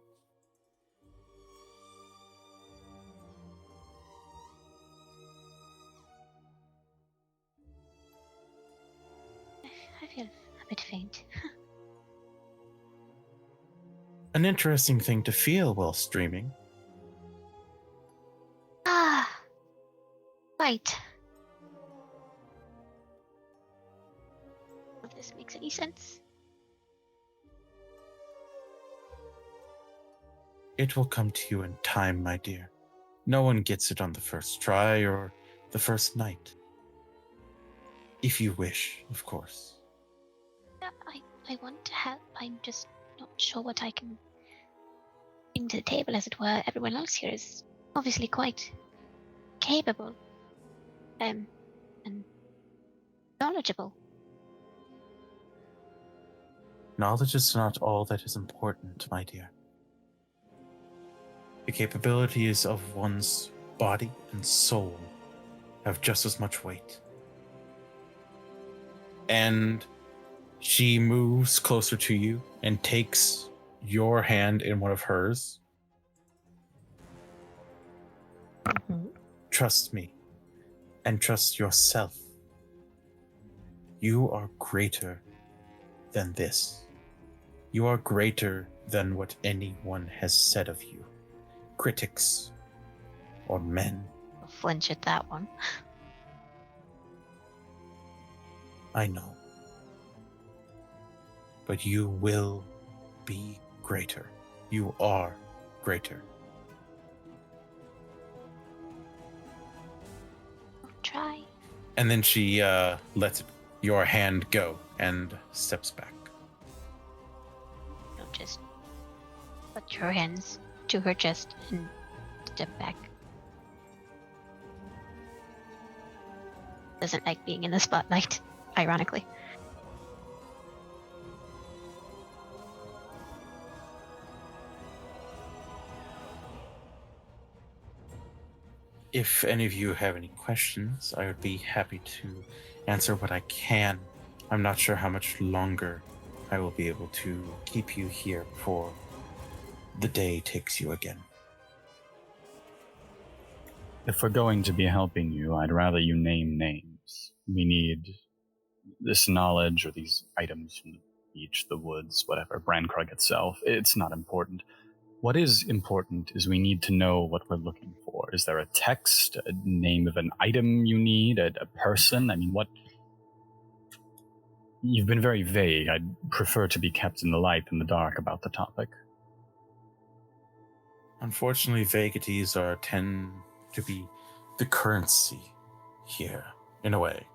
I feel a bit faint. An interesting thing to feel while streaming. Ah, right. If this makes any sense. It will come to you in time, my dear. No one gets it on the first try or the first night. If you wish, of course. Yeah, I want to help. I'm just not sure what I can bring to the table, as it were. Everyone else here is obviously quite capable, and knowledgeable. Knowledge is not all that is important, my dear. The capabilities of one's body and soul have just as much weight. And she moves closer to you and takes your hand in one of hers. Trust me, and trust yourself. You are greater than this. You are greater than what anyone has said of you. Critics or men. I'll flinch at that one. I know. But you will be greater. You are greater. I'll try. And then she lets your hand go and steps back. I'll just put your hands to her chest and step back. Doesn't like being in the spotlight, ironically. If any of you have any questions, I would be happy to answer what I can. I'm not sure how much longer I will be able to keep you here before the day takes you again. If we're going to be helping you, I'd rather you name names. We need this knowledge or these items from the beach, the woods, whatever, Brankrug itself. It's not important. What is important is we need to know what we're looking for. Is there a text, a name of an item you need, a person? I mean, what... You've been very vague. I'd prefer to be kept in the light than the dark about the topic. Unfortunately, vagaries tend to be the currency here, in a way.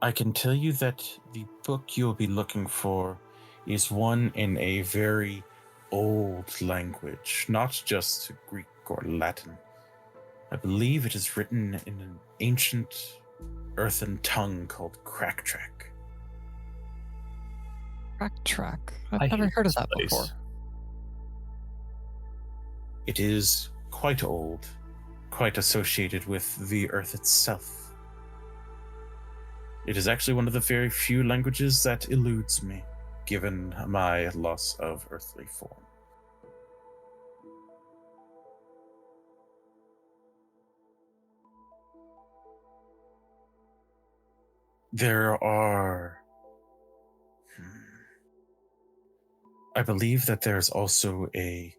I can tell you that the book you'll be looking for is one in a very old language, not just Greek or Latin. I believe it is written in an ancient earthen tongue called Cracktrack. Cracktrack. I've never heard of that before. It is quite old, quite associated with the earth itself. It is actually one of the very few languages that eludes me, given my loss of earthly form. There are... I believe that there's also a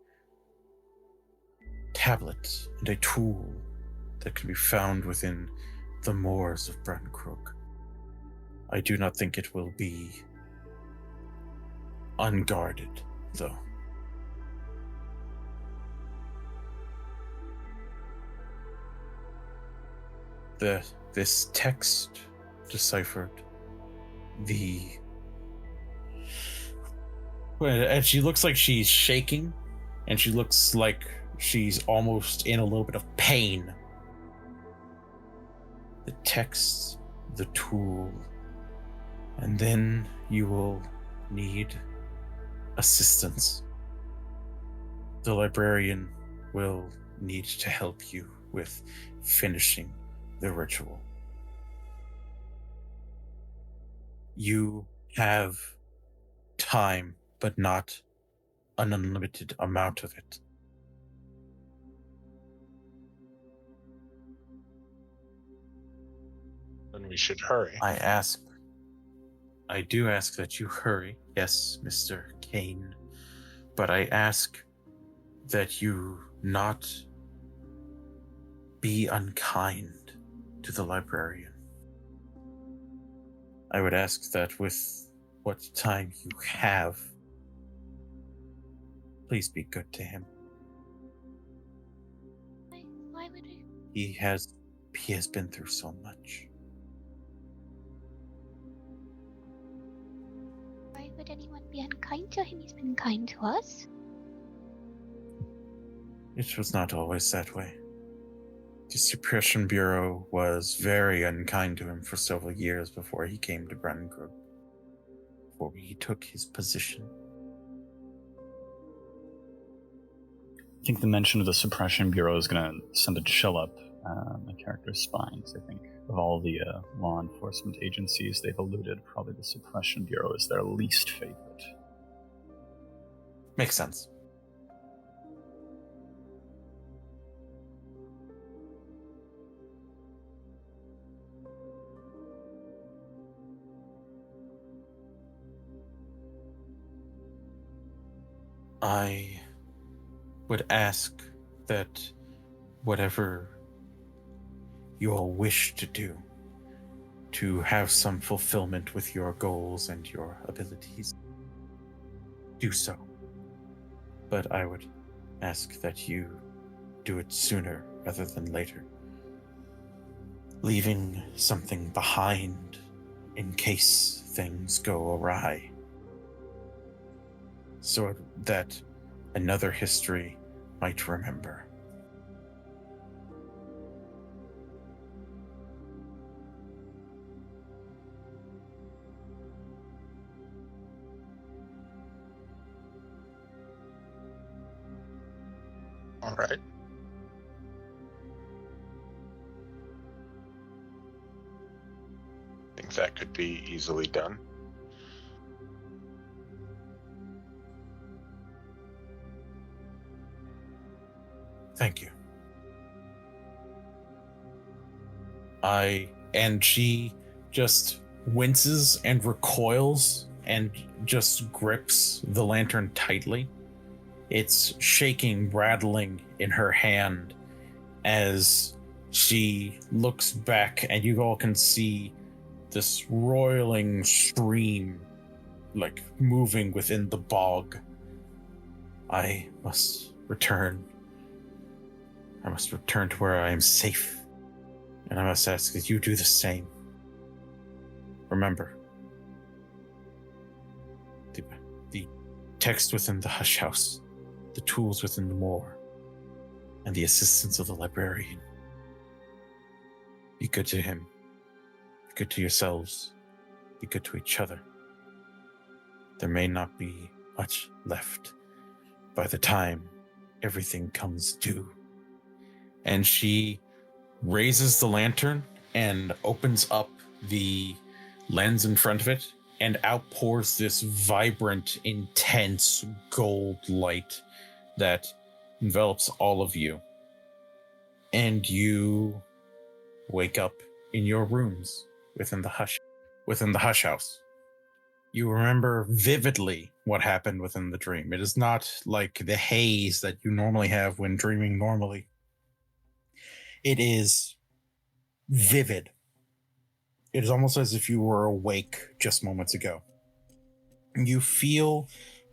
tablet and a tool that can be found within the moors of Brankrug. I do not think it will be unguarded, though. This text deciphered and she looks like she's shaking, and she looks like she's almost in a little bit of pain. The text, the tool, and then you will need assistance. The librarian will need to help you with finishing the ritual. You have time, but not an unlimited amount of it. Then we should hurry. I do ask that you hurry, yes, Mr. Kane, but I ask that you not be unkind to the librarian. I would ask that with what time you have, please be good to him. Why would I? He has been through so much. Why would anyone be unkind to him? He's been kind to us. It was not always that way. The Suppression Bureau was very unkind to him for several years before he came to Brankrug, before he took his position. I think the mention of the Suppression Bureau is going to send a chill up my character's spine. 'Cause I think of all the law enforcement agencies they've eluded, probably the Suppression Bureau is their least favorite. Makes sense. I would ask that whatever you all wish to do, to have some fulfillment with your goals and your abilities, do so. But I would ask that you do it sooner rather than later. Leaving something behind in case things go awry, so that another history might remember. All right. I think that could be easily done. Thank you. And she just winces and recoils and just grips the lantern tightly. It's shaking, rattling in her hand as she looks back, and you all can see this roiling stream, like moving within the bog. I must return. I must return to where I am safe. And I must ask that you do the same. Remember, the text within the hush house, the tools within the moor, and the assistance of the librarian. Be good to him. Be good to yourselves. Be good to each other. There may not be much left by the time everything comes due. And she raises the lantern and opens up the lens in front of it and outpours this vibrant, intense gold light that envelops all of you. And you wake up in your rooms within the hush house. You remember vividly what happened within the dream. It is not like the haze that you normally have when dreaming normally. It is vivid. It is almost as if you were awake just moments ago. You feel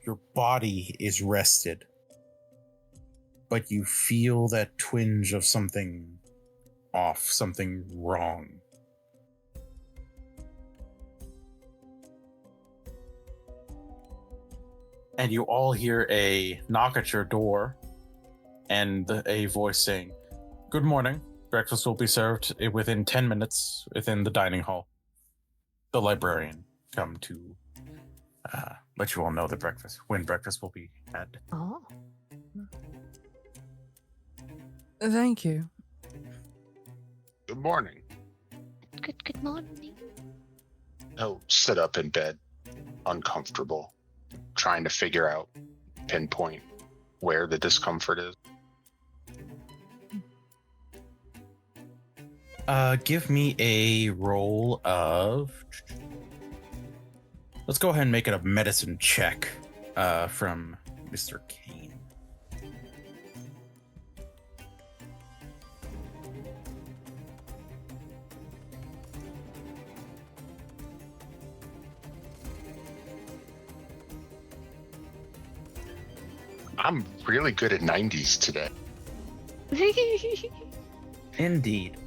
your body is rested, but you feel that twinge of something off, something wrong. And you all hear a knock at your door and a voice saying, "Good morning. Breakfast will be served within 10 minutes within the dining hall." The librarian come to let you all know when breakfast will be had. Oh. Thank you. Good morning. Good morning. He'll sit up in bed, uncomfortable, trying to figure out, pinpoint where the discomfort is. Give me a roll of... Let's go ahead and make it a medicine check from Mr. Kane. I'm really good at 90s today. Indeed.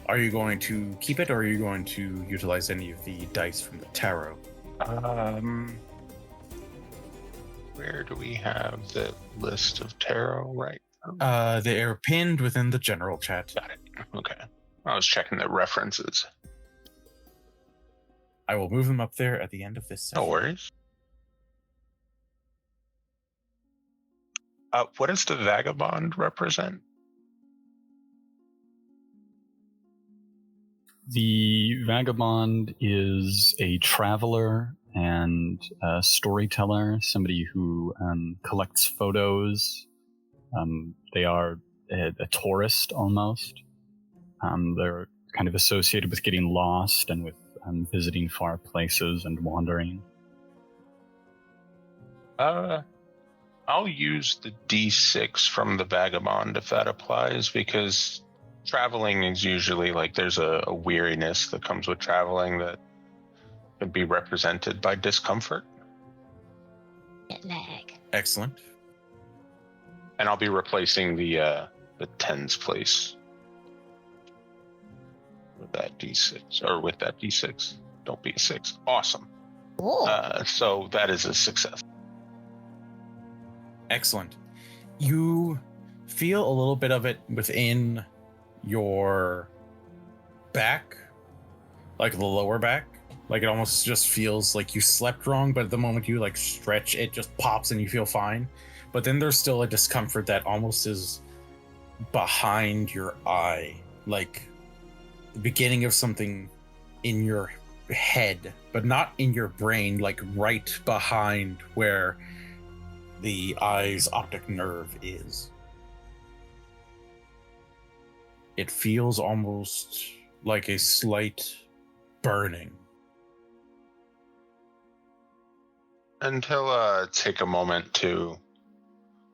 Are you going to keep it, or are you going to utilize any of the dice from the tarot? Where do we have the list of tarot right now? They are pinned within the general chat. Got it. Okay. I was checking the references. I will move them up there at the end of this session. No worries. What does the vagabond represent? The vagabond is a traveler and a storyteller, somebody who collects photos. They are a tourist almost. They're kind of associated with getting lost and with visiting far places and wandering. I'll use the D6 from the vagabond if that applies, because traveling is usually like there's a weariness that comes with traveling that can be represented by discomfort. Jet lag. Excellent. And I'll be replacing the tens place with that D6, or with that D6. Don't be a 6. Awesome. Oh. So that is a success. Excellent. You feel a little bit of it within your back, like the lower back. Like it almost just feels like you slept wrong, but at the moment you like stretch, it just pops and you feel fine. But then there's still a discomfort that almost is behind your eye, like the beginning of something in your head, but not in your brain, like right behind where the eye's optic nerve is. It feels almost like a slight burning. And he'll take a moment to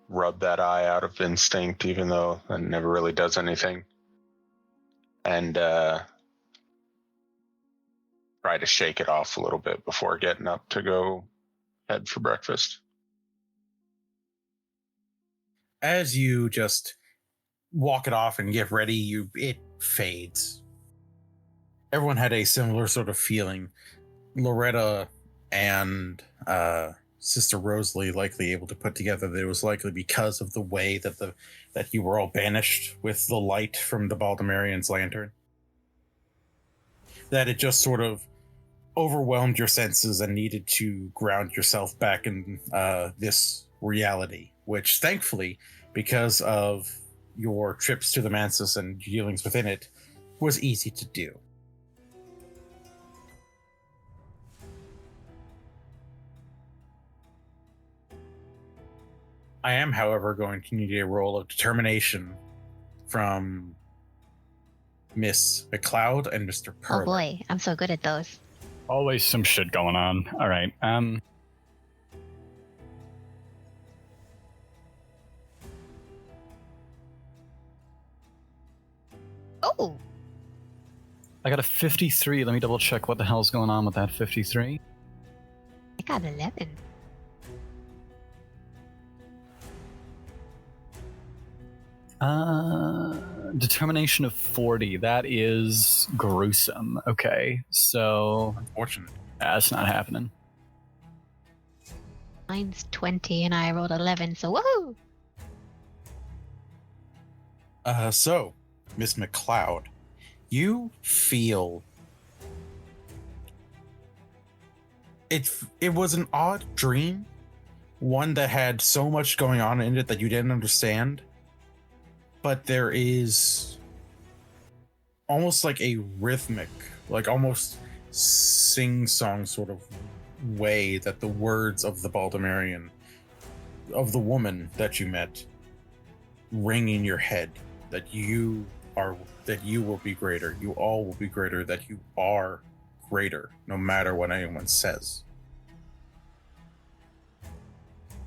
rub that eye out of instinct, even though it never really does anything. And try to shake it off a little bit before getting up to go head for breakfast. As you just walk it off and get ready, it fades. Everyone had a similar sort of feeling. Loretta and Sister Rosalie likely able to put together that it was likely because of the way that you were all banished with the light from the Baldemarian's lantern. That it just sort of overwhelmed your senses and needed to ground yourself back in this reality, which thankfully, because of your trips to the Mansus and dealings within it, was easy to do. I am, however, going to need a roll of determination from Miss McLeod and Mr. Perler. Oh boy, I'm so good at those. Always some shit going on. All right. Oh, I got a 53. Let me double check what the hell's going on with that 53. I got 11. Determination of 40. That is gruesome. Okay, so Unfortunate. that's not happening. Mine's 20 and I rolled 11, so woohoo! So, Miss McLeod, you feel it was an odd dream, one that had so much going on in it that you didn't understand, but there is almost like a rhythmic, like almost sing-song sort of way that the words of the Baldemarian, of the woman that you met, ring in your head, that you will be greater, you all will be greater, that you are greater, no matter what anyone says.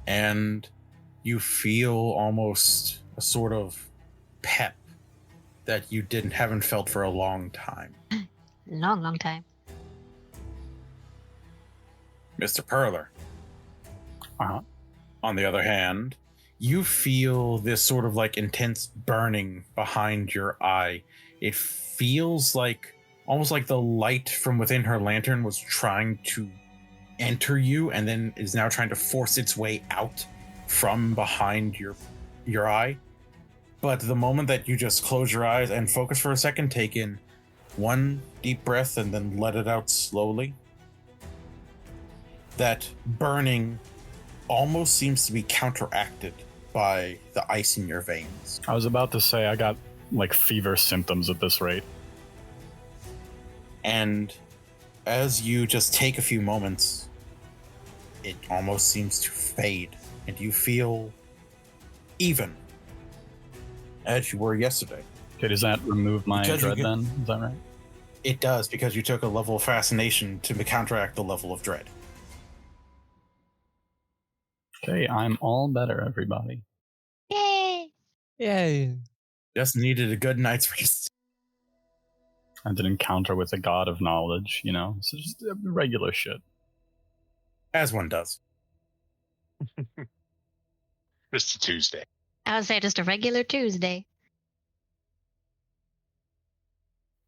And you feel almost a sort of pep that you haven't felt for a long time. Long time. Mr. Perler. On the other hand, you feel this sort of like intense burning behind your eye. It feels like almost like the light from within her lantern was trying to enter you and then is now trying to force its way out from behind your eye. But the moment that you just close your eyes and focus for a second, take in one deep breath and then let it out slowly, that burning almost seems to be counteracted by the ice in your veins. I was about to say I got like fever symptoms at this rate. And as you just take a few moments, it almost seems to fade, and you feel even as you were yesterday. Okay, does that remove my Because you dread get- then? Is that right? It does, because you took a level of fascination to counteract the level of dread. Okay, I'm all better, everybody. Yay! Yay! Just needed a good night's rest. And an encounter with a god of knowledge, you know? So just regular shit. As one does. Just a Tuesday. I would say just a regular Tuesday.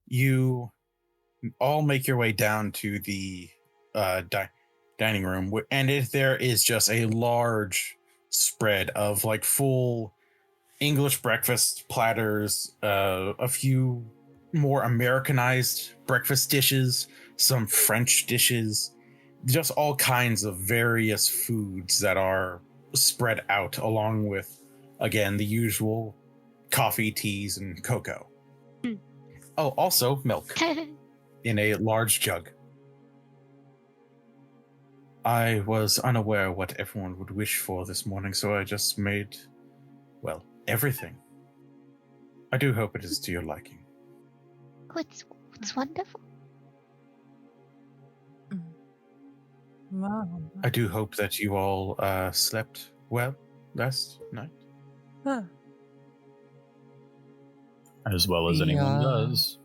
You all make your way down to the dining room, and there is just a large spread of like full English breakfast platters, a few more Americanized breakfast dishes, some French dishes, just all kinds of various foods that are spread out, along with, again, the usual coffee, teas, and cocoa. Oh, also milk in a large jug. I was unaware what everyone would wish for this morning, so I just made, well, everything. I do hope it is to your liking. It's wonderful. Wow. I do hope that you all slept well last night. Huh. As well as anyone Yeah. does.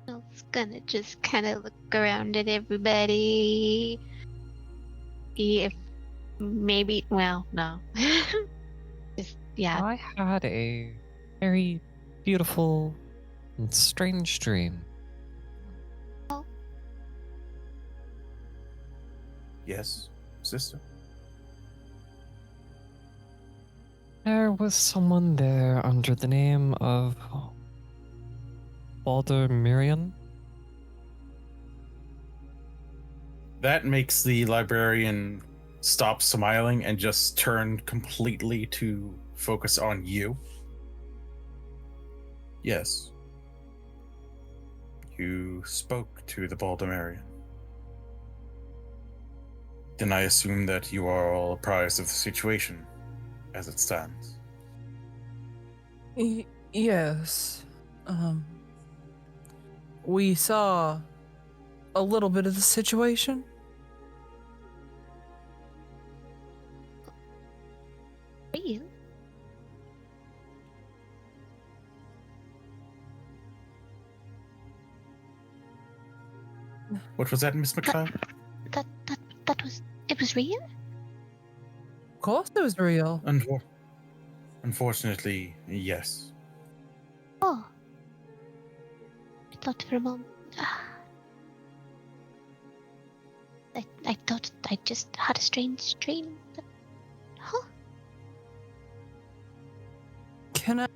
I was gonna just kind of look around at everybody. If maybe, well, no. Just, yeah. I had a very beautiful and strange dream. Yes, sister. There was someone there under the name of Balder Miriam. That makes the librarian stop smiling and just turn completely to focus on you. Yes. You spoke to the Baldemarian. Then I assume that you are all apprised of the situation as it stands. Yes. We saw a little bit of the situation. Real? What was that, Miss McLeod? It was real? Of course it was real. Unfortunately, yes. Oh. I thought for a moment. I thought I just had a strange dream. Huh? Can I...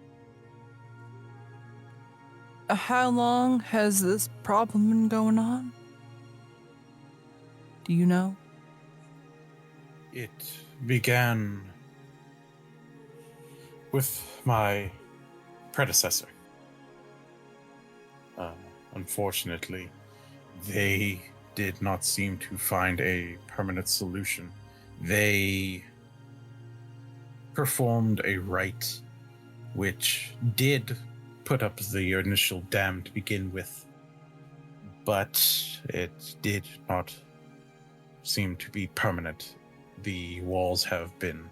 How long has this problem been going on? Do you know? It began with my predecessor. Unfortunately, they did not seem to find a permanent solution. They performed a rite which did put up the initial dam to begin with, but it did not seem to be permanent. The walls have been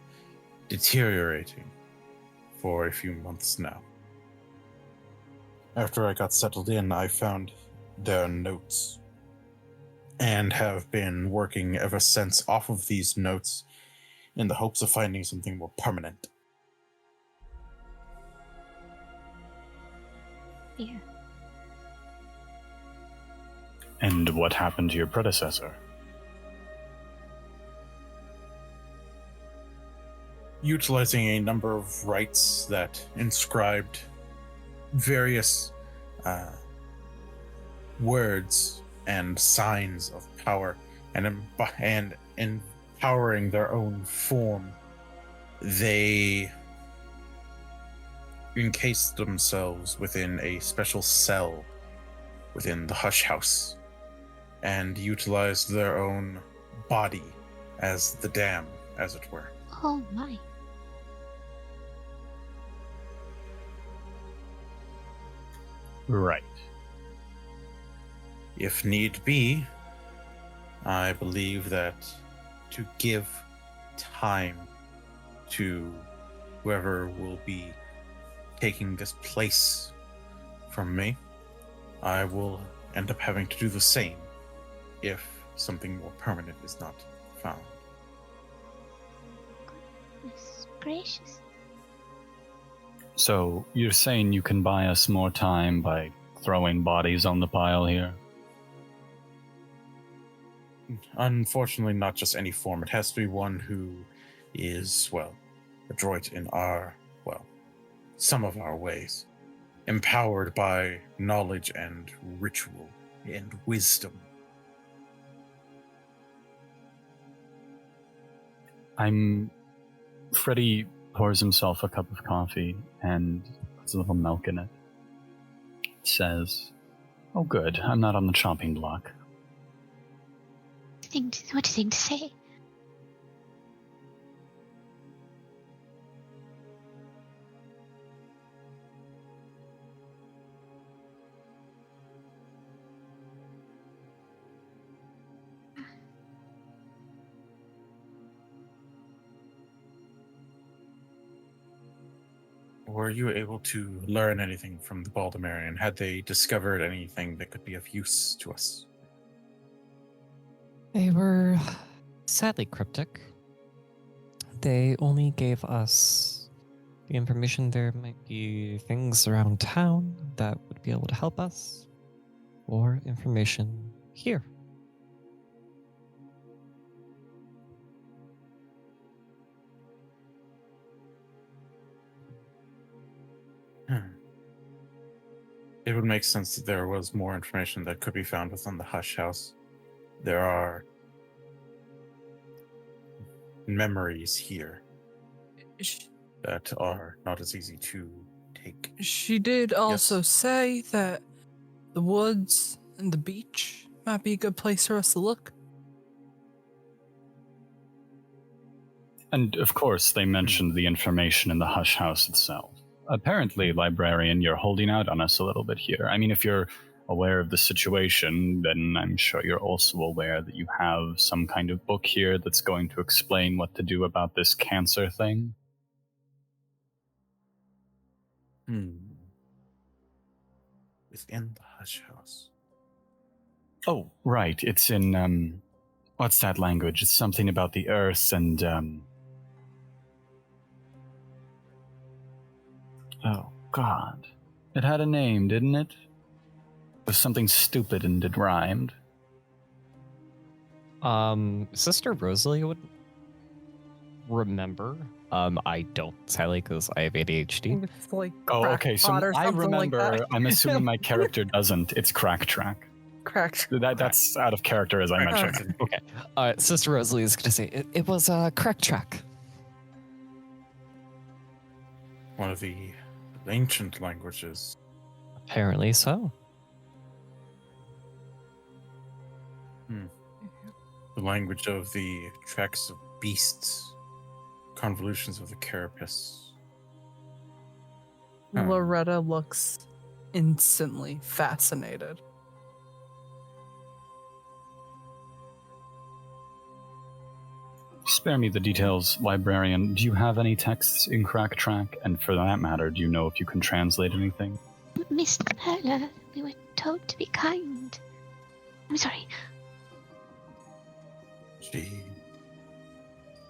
deteriorating for a few months now. After I got settled in, I found their notes and have been working ever since off of these notes in the hopes of finding something more permanent. Yeah. And what happened to your predecessor? Utilizing a number of rites that inscribed various words and signs of power and empowering their own form, they encase themselves within a special cell within the Hush House and utilize their own body as the dam, as it were. Oh my. Right. If need be, I believe that to give time to whoever will be taking this place from me, I will end up having to do the same if something more permanent is not found. Goodness gracious. So you're saying you can buy us more time by throwing bodies on the pile here? Unfortunately, not just any form. It has to be one who is, well, adroit in our, well, some of our ways, empowered by knowledge and ritual and wisdom. Freddie pours himself a cup of coffee and puts a little milk in it. Says, "Oh good, I'm not on the chopping block." What a thing to say. Were you able to learn anything from the Baldemarian? Had they discovered anything that could be of use to us? They were sadly cryptic. They only gave us the information there might be things around town that would be able to help us, or information here. It would make sense that there was more information that could be found within the Hush House. There are memories here that are not as easy to take. She did also say that the woods and the beach might be a good place for us to look. And of course, they mentioned the information in the Hush House itself. Apparently, librarian, you're holding out on us a little bit here. I mean, if you're aware of the situation, then I'm sure you're also aware that you have some kind of book here that's going to explain what to do about this cancer thing. It's in the Hush House. Oh, right. It's in, what's that language? It's something about the earth and, oh, God. It had a name, didn't it? It was something stupid and it rhymed. Sister Rosalie would remember. I don't, sadly, because I have ADHD. It's like Oh, okay. So crackpot or I something like remember. that. I'm assuming my character doesn't. It's Crack Track. Cracked. That's out of character, as I mentioned. Okay. Sister Rosalie is going to say it was Crack Track. One of the ancient languages. Apparently so. The language of the tracks of beasts, convolutions of the carapace. Loretta looks instantly fascinated. Spare me the details, librarian. Do you have any texts in Crack Track? And for that matter, do you know if you can translate anything? Miss Perla, we were told to be kind. I'm sorry.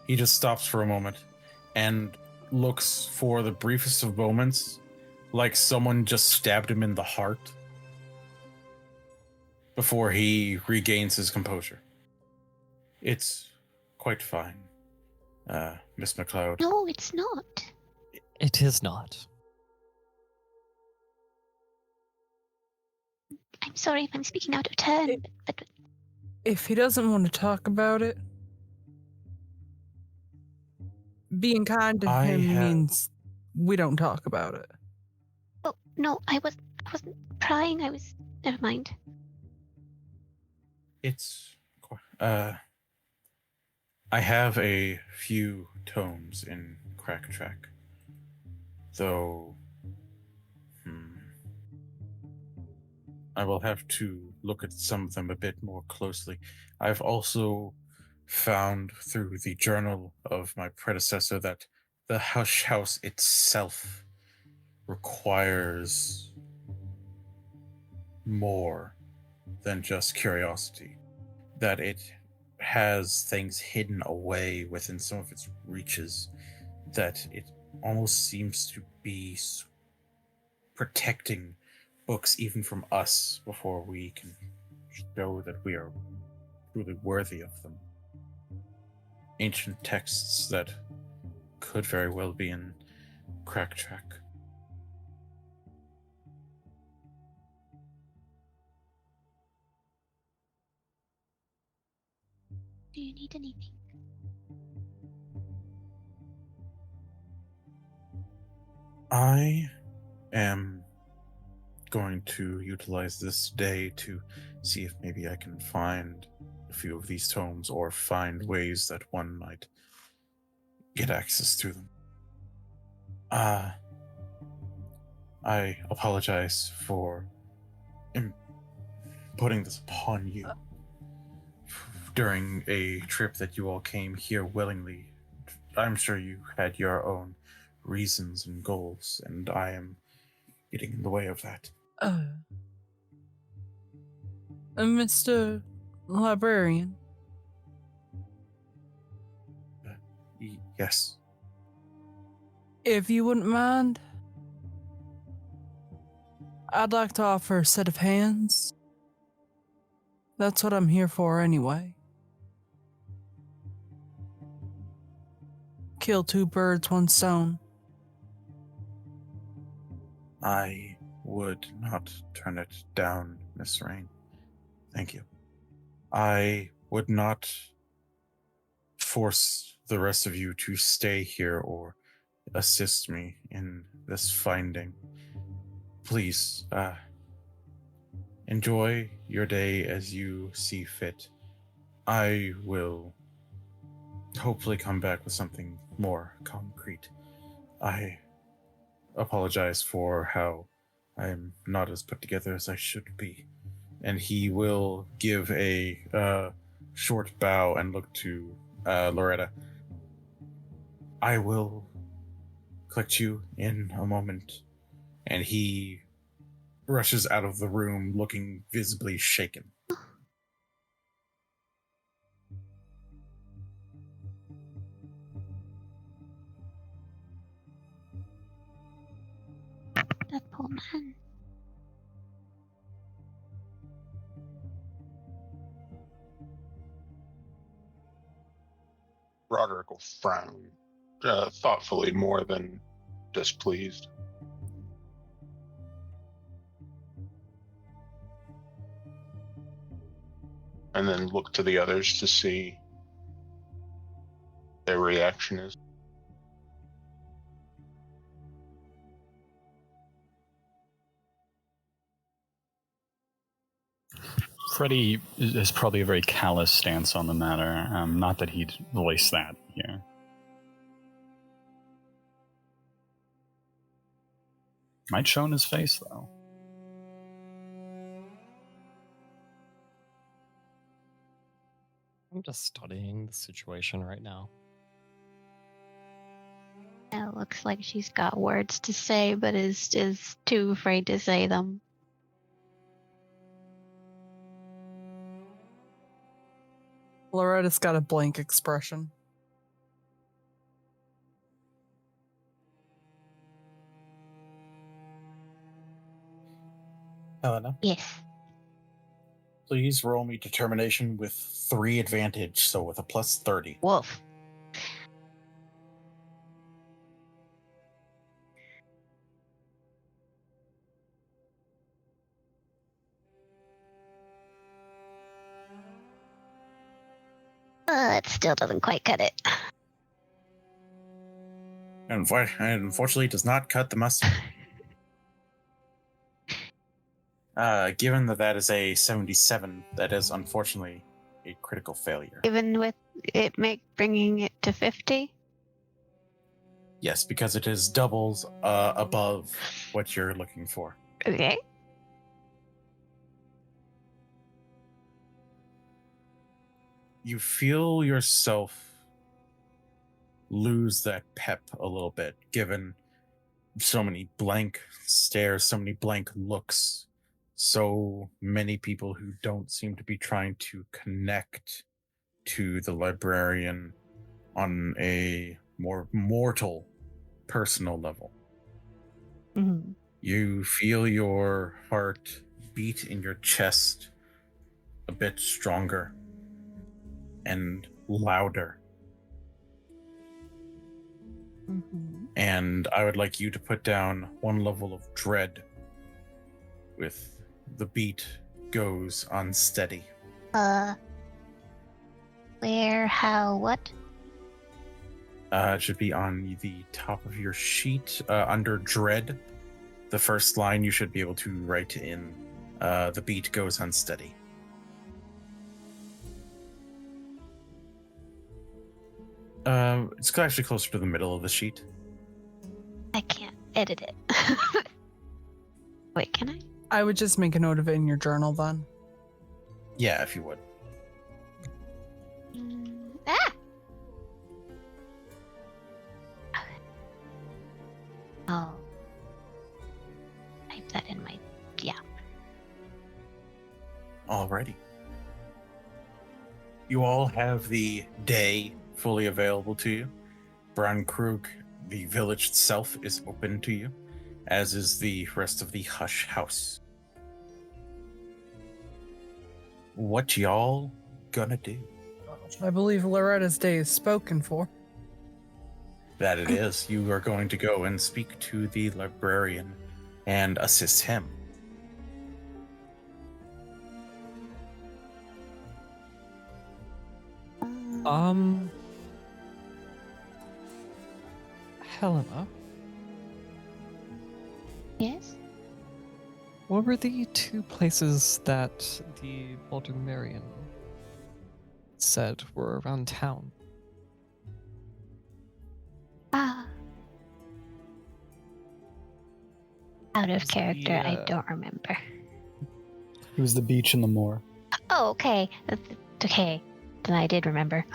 He just stops for a moment and looks for the briefest of moments like someone just stabbed him in the heart before he regains his composure. It's quite fine, Miss McLeod. No, it's not. It is not. I'm sorry if I'm speaking out of turn, but If he doesn't want to talk about it, being kind to him means we don't talk about it. Oh no, I wasn't prying. Never mind. It's I have a few tomes in Crack Track, though I will have to look at some of them a bit more closely. I've also found through the journal of my predecessor that the Hush House itself requires more than just curiosity. That it has things hidden away within some of its reaches, that it almost seems to be protecting books even from us before we can show that we are truly worthy of them. Ancient texts that could very well be in Crack Track. Do you need anything? I am going to utilize this day to see if maybe I can find a few of these tomes or find ways that one might get access to them. I apologize for putting this upon you during a trip that you all came here willingly. I'm sure you had your own reasons and goals, and I am getting in the way of that. Mr. Librarian. Yes. If you wouldn't mind, I'd like to offer a set of hands. That's what I'm here for anyway. Kill two birds, one stone. I would not turn it down, Miss Rain. Thank you. I would not force the rest of you to stay here or assist me in this finding. Please, enjoy your day as you see fit. I will hopefully come back with something more concrete. I apologize for how I am not as put together as I should be. And he will give a short bow and look to Loretta. I will collect you in a moment. And he rushes out of the room looking visibly shaken. That poor man. Roderick will frown thoughtfully more than displeased. And then look to the others to see their reaction is. Freddie has probably a very callous stance on the matter. Not that he'd voice that here. Might show in his face, though. I'm just studying the situation right now. It looks like she's got words to say, but is too afraid to say them. Loretta's got a blank expression. Helena? Yes. Please roll me determination with 3 advantage, so with a plus 30. Wolf. It still doesn't quite cut it. Unfortunately, it does not cut the mustard. Given that is a 77, that is unfortunately a critical failure. Even with it bringing it to 50? Yes, because it is doubles above what you're looking for. Okay. You feel yourself lose that pep a little bit, given so many blank stares, so many blank looks, so many people who don't seem to be trying to connect to the librarian on a more mortal, personal level. Mm-hmm. You feel your heart beat in your chest a bit stronger and louder. Mm-hmm. And I would like you to put down one level of dread with the beat goes unsteady. Where, how, what? It should be on the top of your sheet under dread. The first line you should be able to write in the beat goes unsteady. It's actually closer to the middle of the sheet. I can't edit it. Wait, can I? I would just make a note of it in your journal then. Yeah, if you would. Ah! Oh. Type that in my... Yeah. Alrighty. You all have the day fully available to you. Brandkrug, the village itself, is open to you, as is the rest of the Hush House. What y'all gonna do? I believe Loretta's day is spoken for. That it is. You are going to go and speak to the librarian and assist him. Helena, Yes? what were the two places that the Baldemarian said were around town? Ah. Out of Is character, I the, don't remember. It was the beach and the moor. Oh, okay. Okay. Then I did remember.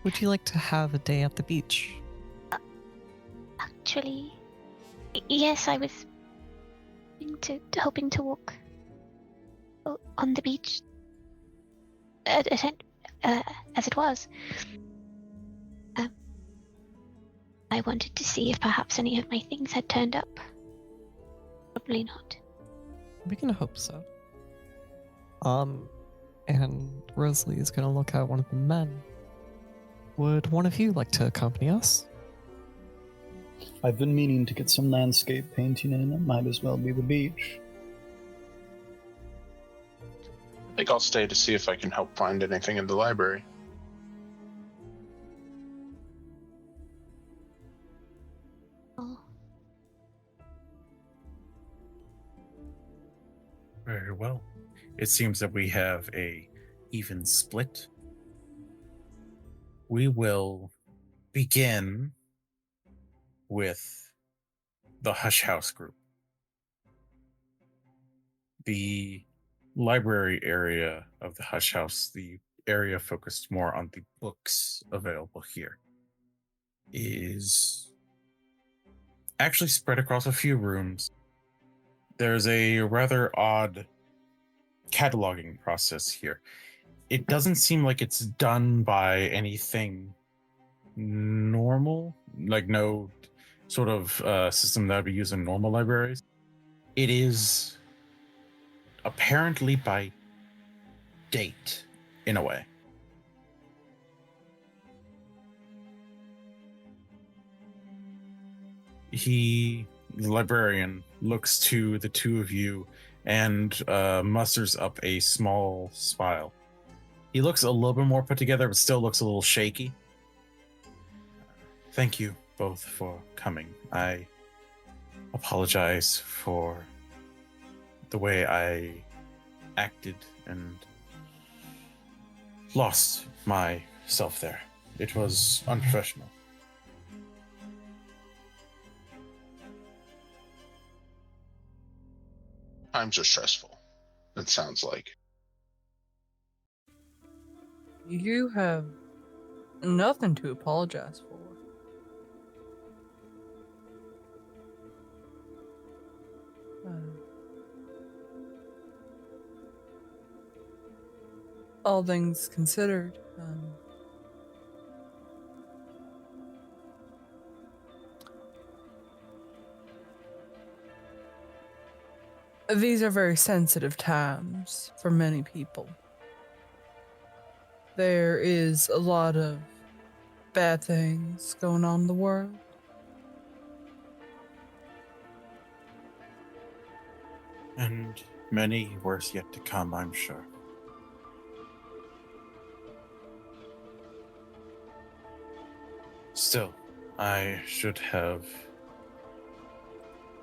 Would you like to have a day at the beach? Actually, yes, I was hoping to walk on the beach as it was. I wanted to see if perhaps any of my things had turned up. Probably not. We can hope so. And Rosalie is gonna look at one of the men. Would one of you like to accompany us? I've been meaning to get some landscape painting in. It might as well be the beach. I think I'll stay to see if I can help find anything in the library. Oh, Very well. It seems that we have a even split. We will begin with the Hush House group. The library area of the Hush House, the area focused more on the books available here, is actually spread across a few rooms. There's a rather odd cataloging process here. It doesn't seem like it's done by anything normal, like no sort of system that would be used in normal libraries. It is apparently by date, in a way. The librarian, looks to the two of you and musters up a small smile. He looks a little bit more put together, but still looks a little shaky. Thank you both for coming. I apologize for the way I acted and lost myself there. It was unprofessional. Times are stressful, it sounds like. You have nothing to apologize for. All things considered, these are very sensitive times for many people. There is a lot of bad things going on in the world. And many worse yet to come, I'm sure. Still, I should have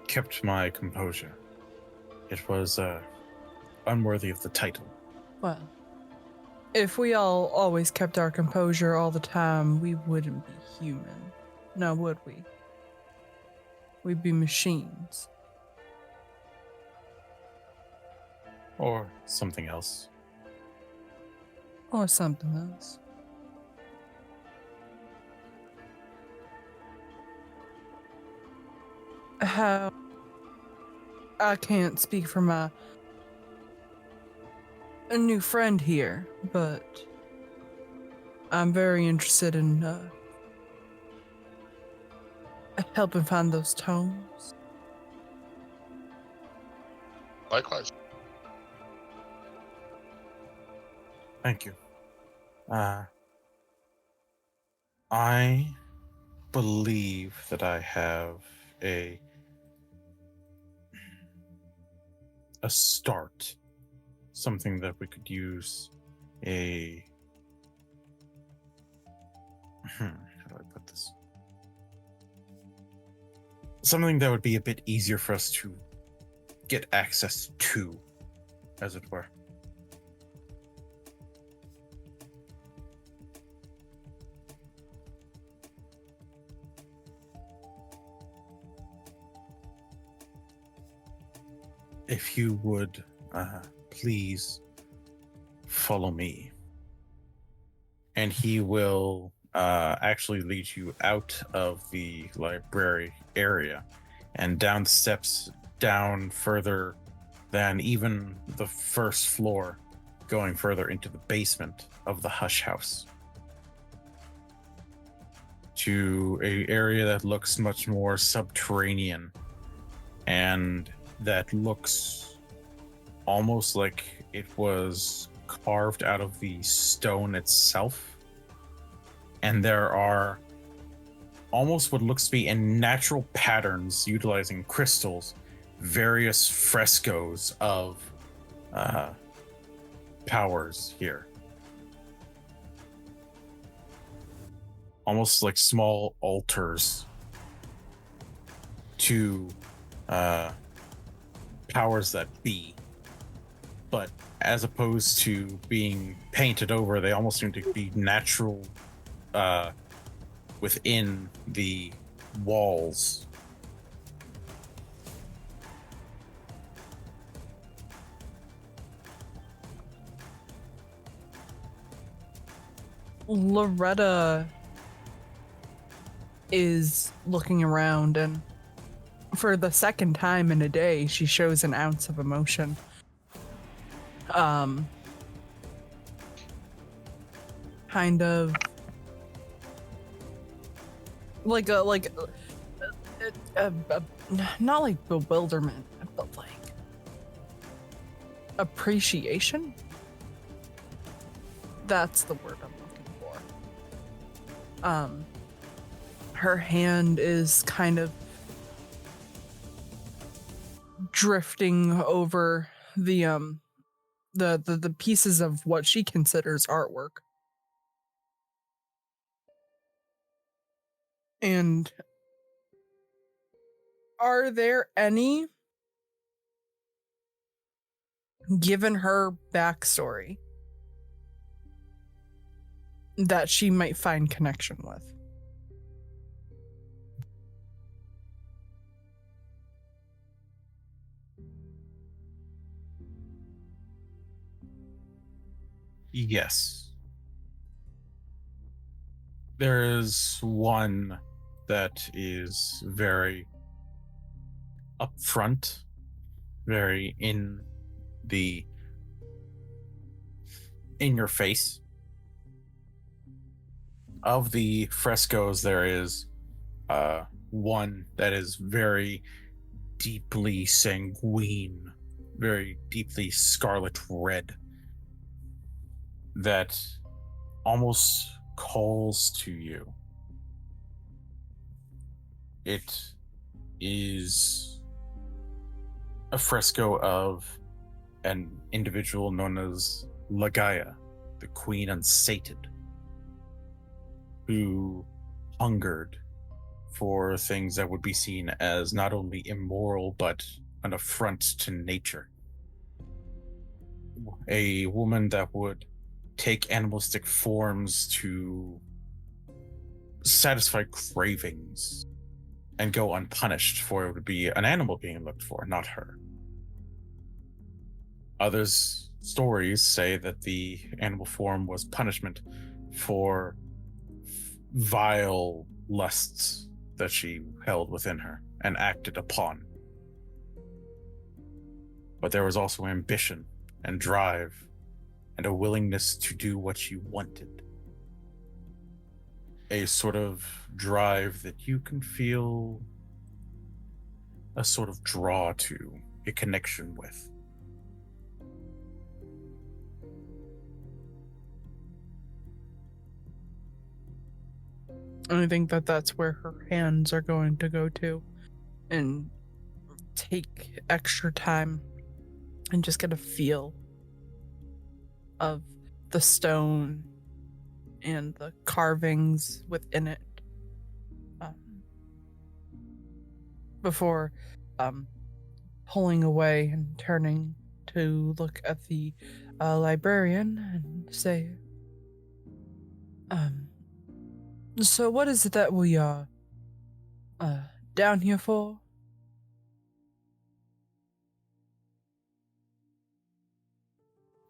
kept my composure. It was unworthy of the title. Well, if we all always kept our composure all the time, we wouldn't be human. Now would we? We'd be machines. Or something else. Or something else. How... I can't speak for a new friend here, but I'm very interested in helping find those tomes. Likewise. Thank you. I believe that I have a start. Something that we could use how do I put this? Something that would be a bit easier for us to get access to, as it were. If you would please follow me. And he will actually lead you out of the library area and down the steps, down further than even the first floor, going further into the basement of the Hush House. To an area that looks much more subterranean and that looks almost like it was carved out of the stone itself. And there are almost what looks to be in natural patterns utilizing crystals, various frescoes of powers here. Almost like small altars to powers that be, but as opposed to being painted over, they almost seem to be natural within the walls. Loretta is looking around, and for the second time in a day, she shows an ounce of emotion. Kind of like not like bewilderment, but like appreciation. That's the word I'm looking for. Her hand is kind of drifting over the pieces of what she considers artwork. And are there any, given her backstory, that she might find connection with? Yes. There is one that is very upfront, very in your face. Of the frescoes, there is one that is very deeply sanguine, very deeply scarlet red, that almost calls to you. It is a fresco of an individual known as Lagaya, the Queen Unsated, who hungered for things that would be seen as not only immoral but an affront to nature. A woman that would take animalistic forms to satisfy cravings and go unpunished, for it would be an animal being looked for, not her. Others' stories say that the animal form was punishment for vile lusts that she held within her and acted upon. But there was also ambition and drive and a willingness to do what she wanted. A sort of drive that you can feel a sort of draw to, a connection with. And I think that that's where her hands are going to go to, and take extra time and just get a feel of the stone and the carvings within it, before pulling away and turning to look at the librarian and say, so what is it that we are down here for?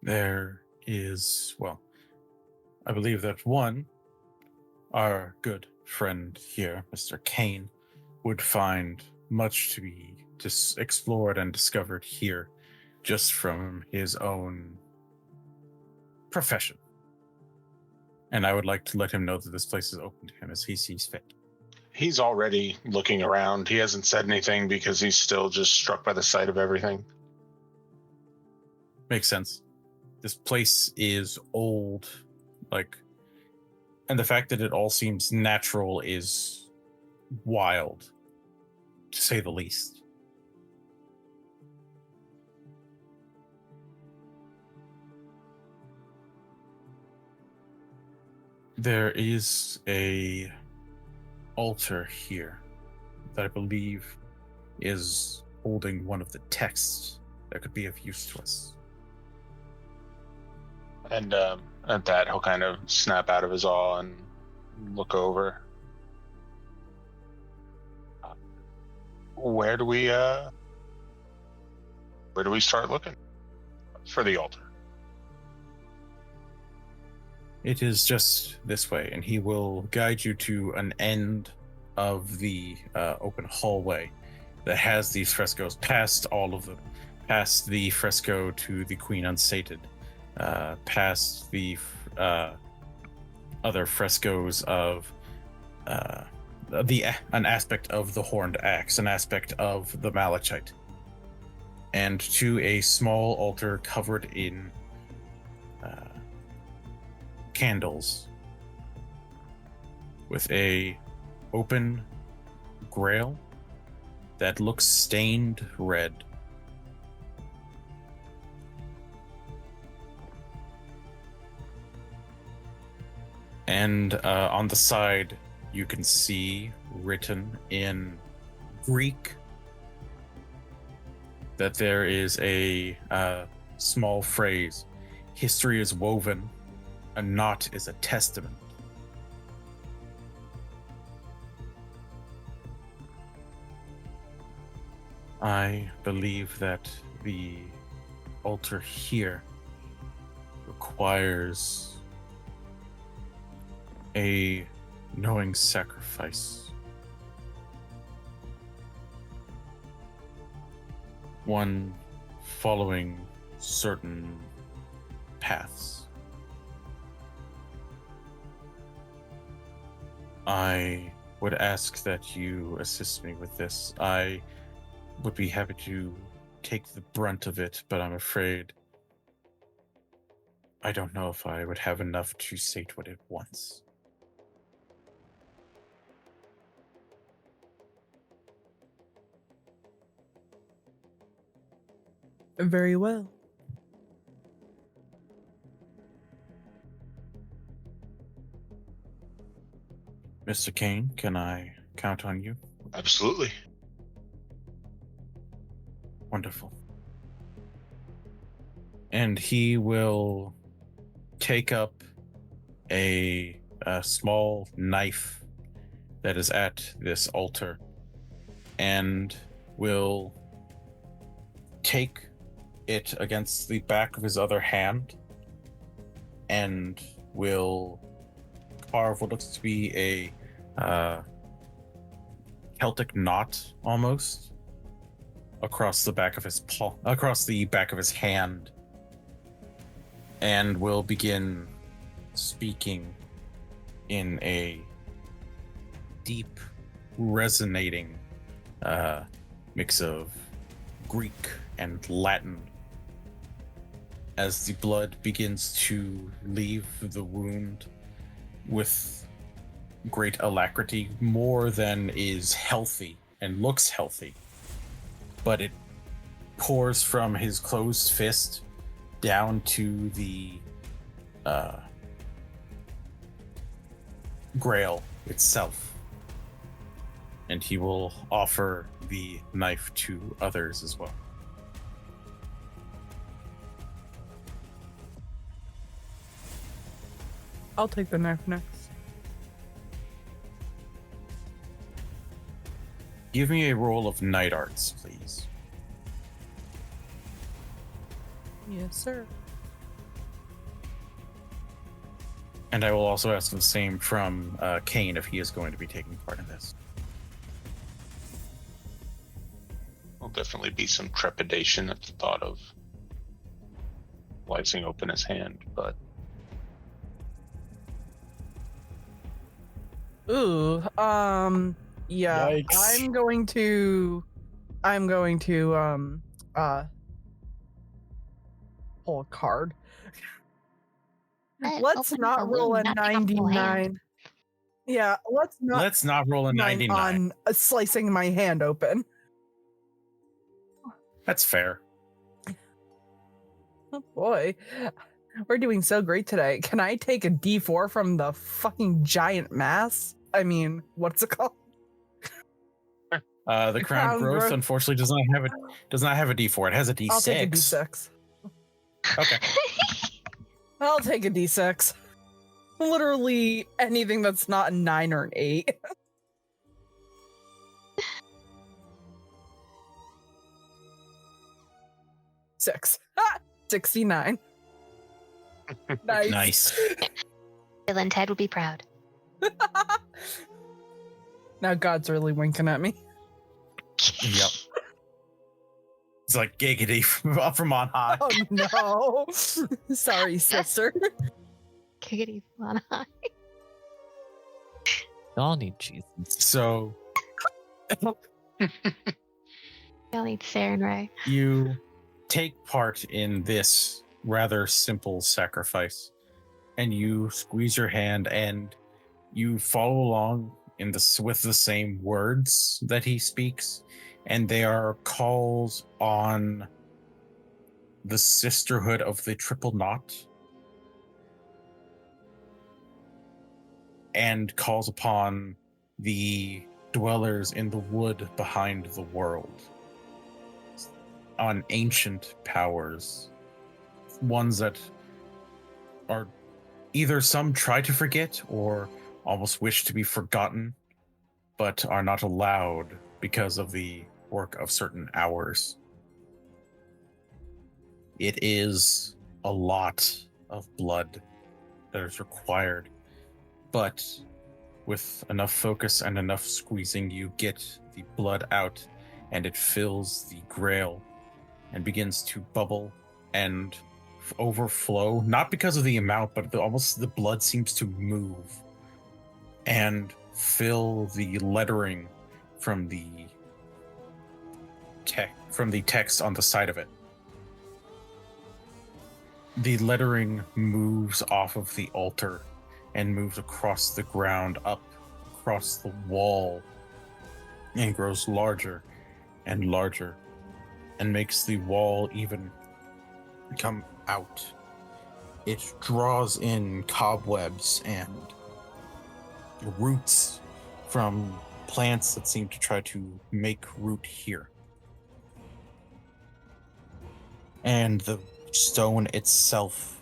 There is, well, I believe that one, our good friend here, Mr. Kane, would find much to be explored and discovered here just from his own profession. And I would like to let him know that this place is open to him as he sees fit. He's already looking around. He hasn't said anything because he's still just struck by the sight of everything. Makes sense. This place is old, and the fact that it all seems natural is wild, to say the least. There is a altar here that I believe is holding one of the texts that could be of use to us. And at that, he'll kind of snap out of his awe and look over. Where do we start looking for the altar? It is just this way, and he will guide you to an end of the open hallway that has these frescoes, past all of them, past the fresco to the Queen Unsated, past the other frescoes of an aspect of the horned axe, an aspect of the malachite, and to a small altar covered in candles with a open grail that looks stained red. And on the side, you can see written in Greek that there is a small phrase: "History is woven, a knot is a testament." I believe that the altar here requires a knowing sacrifice. One following certain paths. I would ask that you assist me with this. I would be happy to take the brunt of it, but I'm afraid I don't know if I would have enough to sate what it wants. Very well. Mr. Kane, can I count on you? Absolutely. Wonderful. And he will take up a small knife that is at this altar and will take it against the back of his other hand and will carve what looks to be a Celtic knot almost across the back of his across the back of his hand, and will begin speaking in a deep, resonating mix of Greek and Latin as the blood begins to leave the wound with great alacrity, more than is healthy and looks healthy. But it pours from his closed fist down to the grail itself. And he will offer the knife to others as well. I'll take the knife next. Give me a roll of night arts, please. Yes, sir. And I will also ask the same from Kane if he is going to be taking part in this. There'll definitely be some trepidation at the thought of slicing open his hand, but Ooh, yeah. Yikes. I'm going to pull a card. Let's Open not the roll a wound, not take off your hand. 99. Yeah, let's Let's not roll a 99. on slicing my hand open. That's fair. Oh boy. We're doing so great today. Can I take a D4 from the fucking giant mass? I mean, what's it called? The crown growth unfortunately does not have a D4. It has a D6. I'll take a D6. Okay. I'll take a D6. Literally anything that's not a 9 or an 8. Six. 69. Nice. Nice. Bill and Ted will be proud. Now God's really winking at me. Yep. It's like giggity from on high. Oh no. Sorry, sister. Giggity on high. Y'all need Jesus. So Y'all need Sarah and Ray. you take part in this rather simple sacrifice, and you squeeze your hand and you follow along in this with the same words that he speaks, and they are calls on the sisterhood of the triple knot. and calls upon the dwellers in the wood behind the world on ancient powers, ones that are either some try to forget or almost wish to be forgotten, but are not allowed because of the work of certain hours. It is a lot of blood that is required, but with enough focus and enough squeezing, you get the blood out, and it fills the grail and begins to bubble and overflow, not because of the amount, but almost the blood seems to move and fill the lettering from the text on the side of it. The lettering moves off of the altar and moves across the ground, up across the wall, and grows larger and larger, and makes the wall even come out. It draws in cobwebs and roots from plants that seem to try to make root here. And the stone itself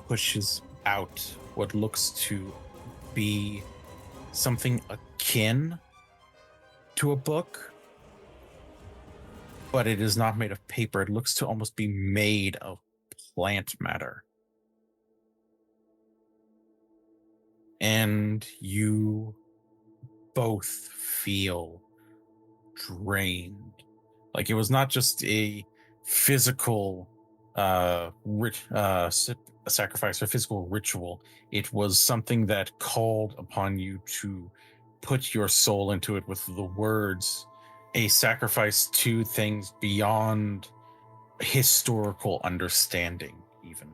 pushes out what looks to be something akin to a book, but it is not made of paper. It looks to almost be made of plant matter. And you both feel drained. Like it was not just a physical sacrifice or physical ritual. It was something that called upon you to put your soul into it with the words, a sacrifice to things beyond historical understanding, even.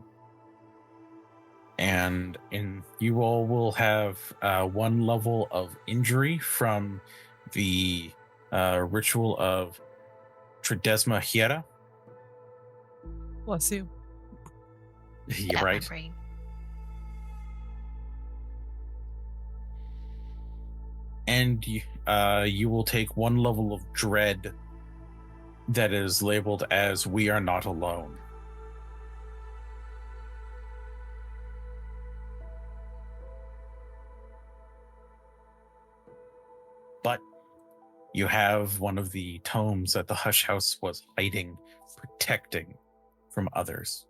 And you all will have one level of injury from the ritual of Tridesma Hiera. Bless you. You're my right. brain. And you will take one level of dread that is labeled as "We are not alone." But you have one of the tomes that the Hush House was hiding, protecting from others.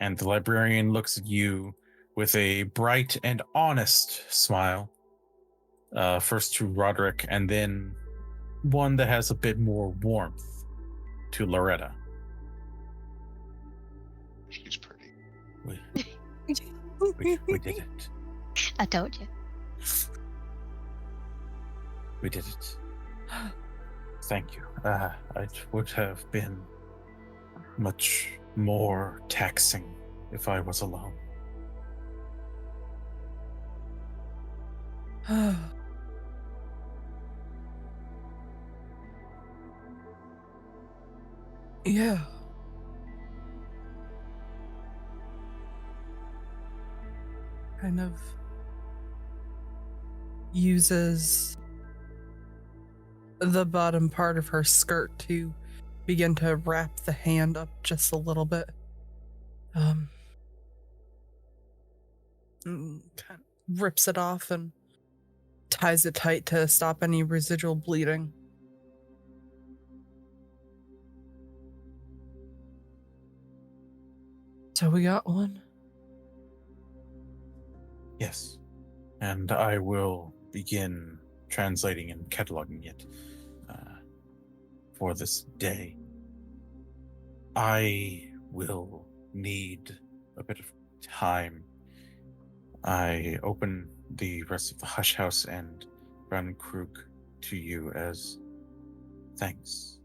And the librarian looks at you with a bright and honest smile. First to Roderick, and then one that has a bit more warmth to Loretta. She's pretty. We did it. I told you. We did it. Thank you. It would have been much more taxing if I was alone. Yeah. Kind of uses the bottom part of her skirt to begin to wrap the hand up just a little bit. Kind of rips it off and ties it tight to stop any residual bleeding. So we got one. Yes. And I will begin translating and cataloging it for this day. I will need a bit of time. I open the rest of the Hush House and Brown & Krug to you as thanks.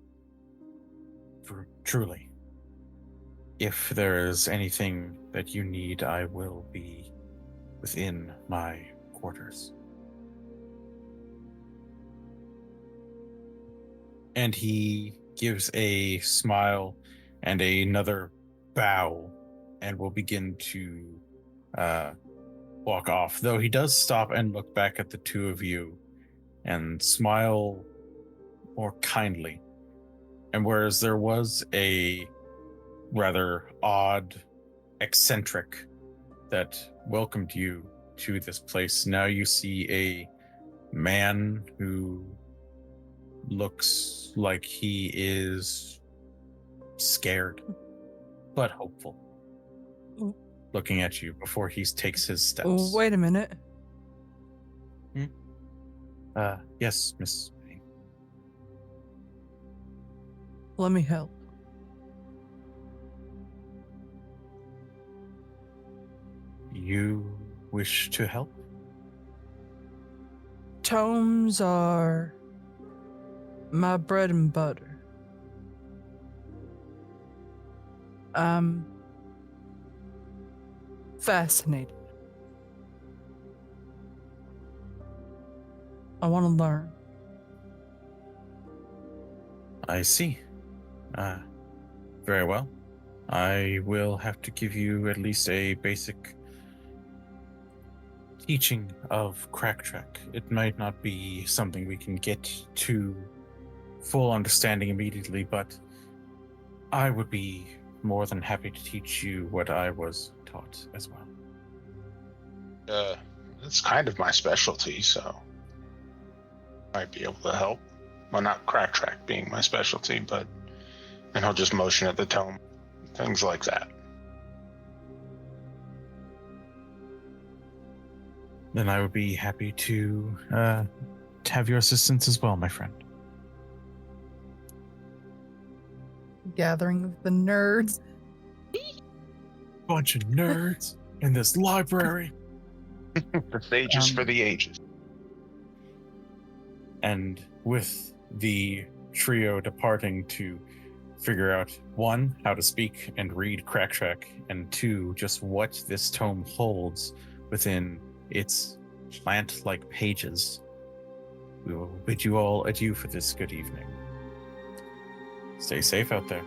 For truly. If there is anything that you need, I will be within my quarters. And he gives a smile and another bow and will begin to walk off, though he does stop and look back at the two of you and smile more kindly. And whereas there was a rather odd, eccentric that welcomed you to this place, now you see a man who looks like he is scared, but hopeful, looking at you before he takes his steps. Oh, wait a minute. Yes, Miss. Let me help. You wish to help? Tomes are my bread and butter. I'm fascinated. I want to learn. I see. Very well. I will have to give you at least a basic teaching of Cracktrack. It might not be something we can get to full understanding immediately, but I would be more than happy to teach you what I was taught as well. It's kind of my specialty, so might be able to help. Well, not Cracktrack being my specialty, but and he'll just motion at the tome, things like that. Then I would be happy to have your assistance as well, my friend. Gathering of the nerds. Bunch of nerds in this library. The sages for the ages. And with the trio departing to figure out, one, how to speak and read Cracktrack, and two, just what this tome holds within its plant-like pages, we will bid you all adieu for this good evening. Stay safe out there.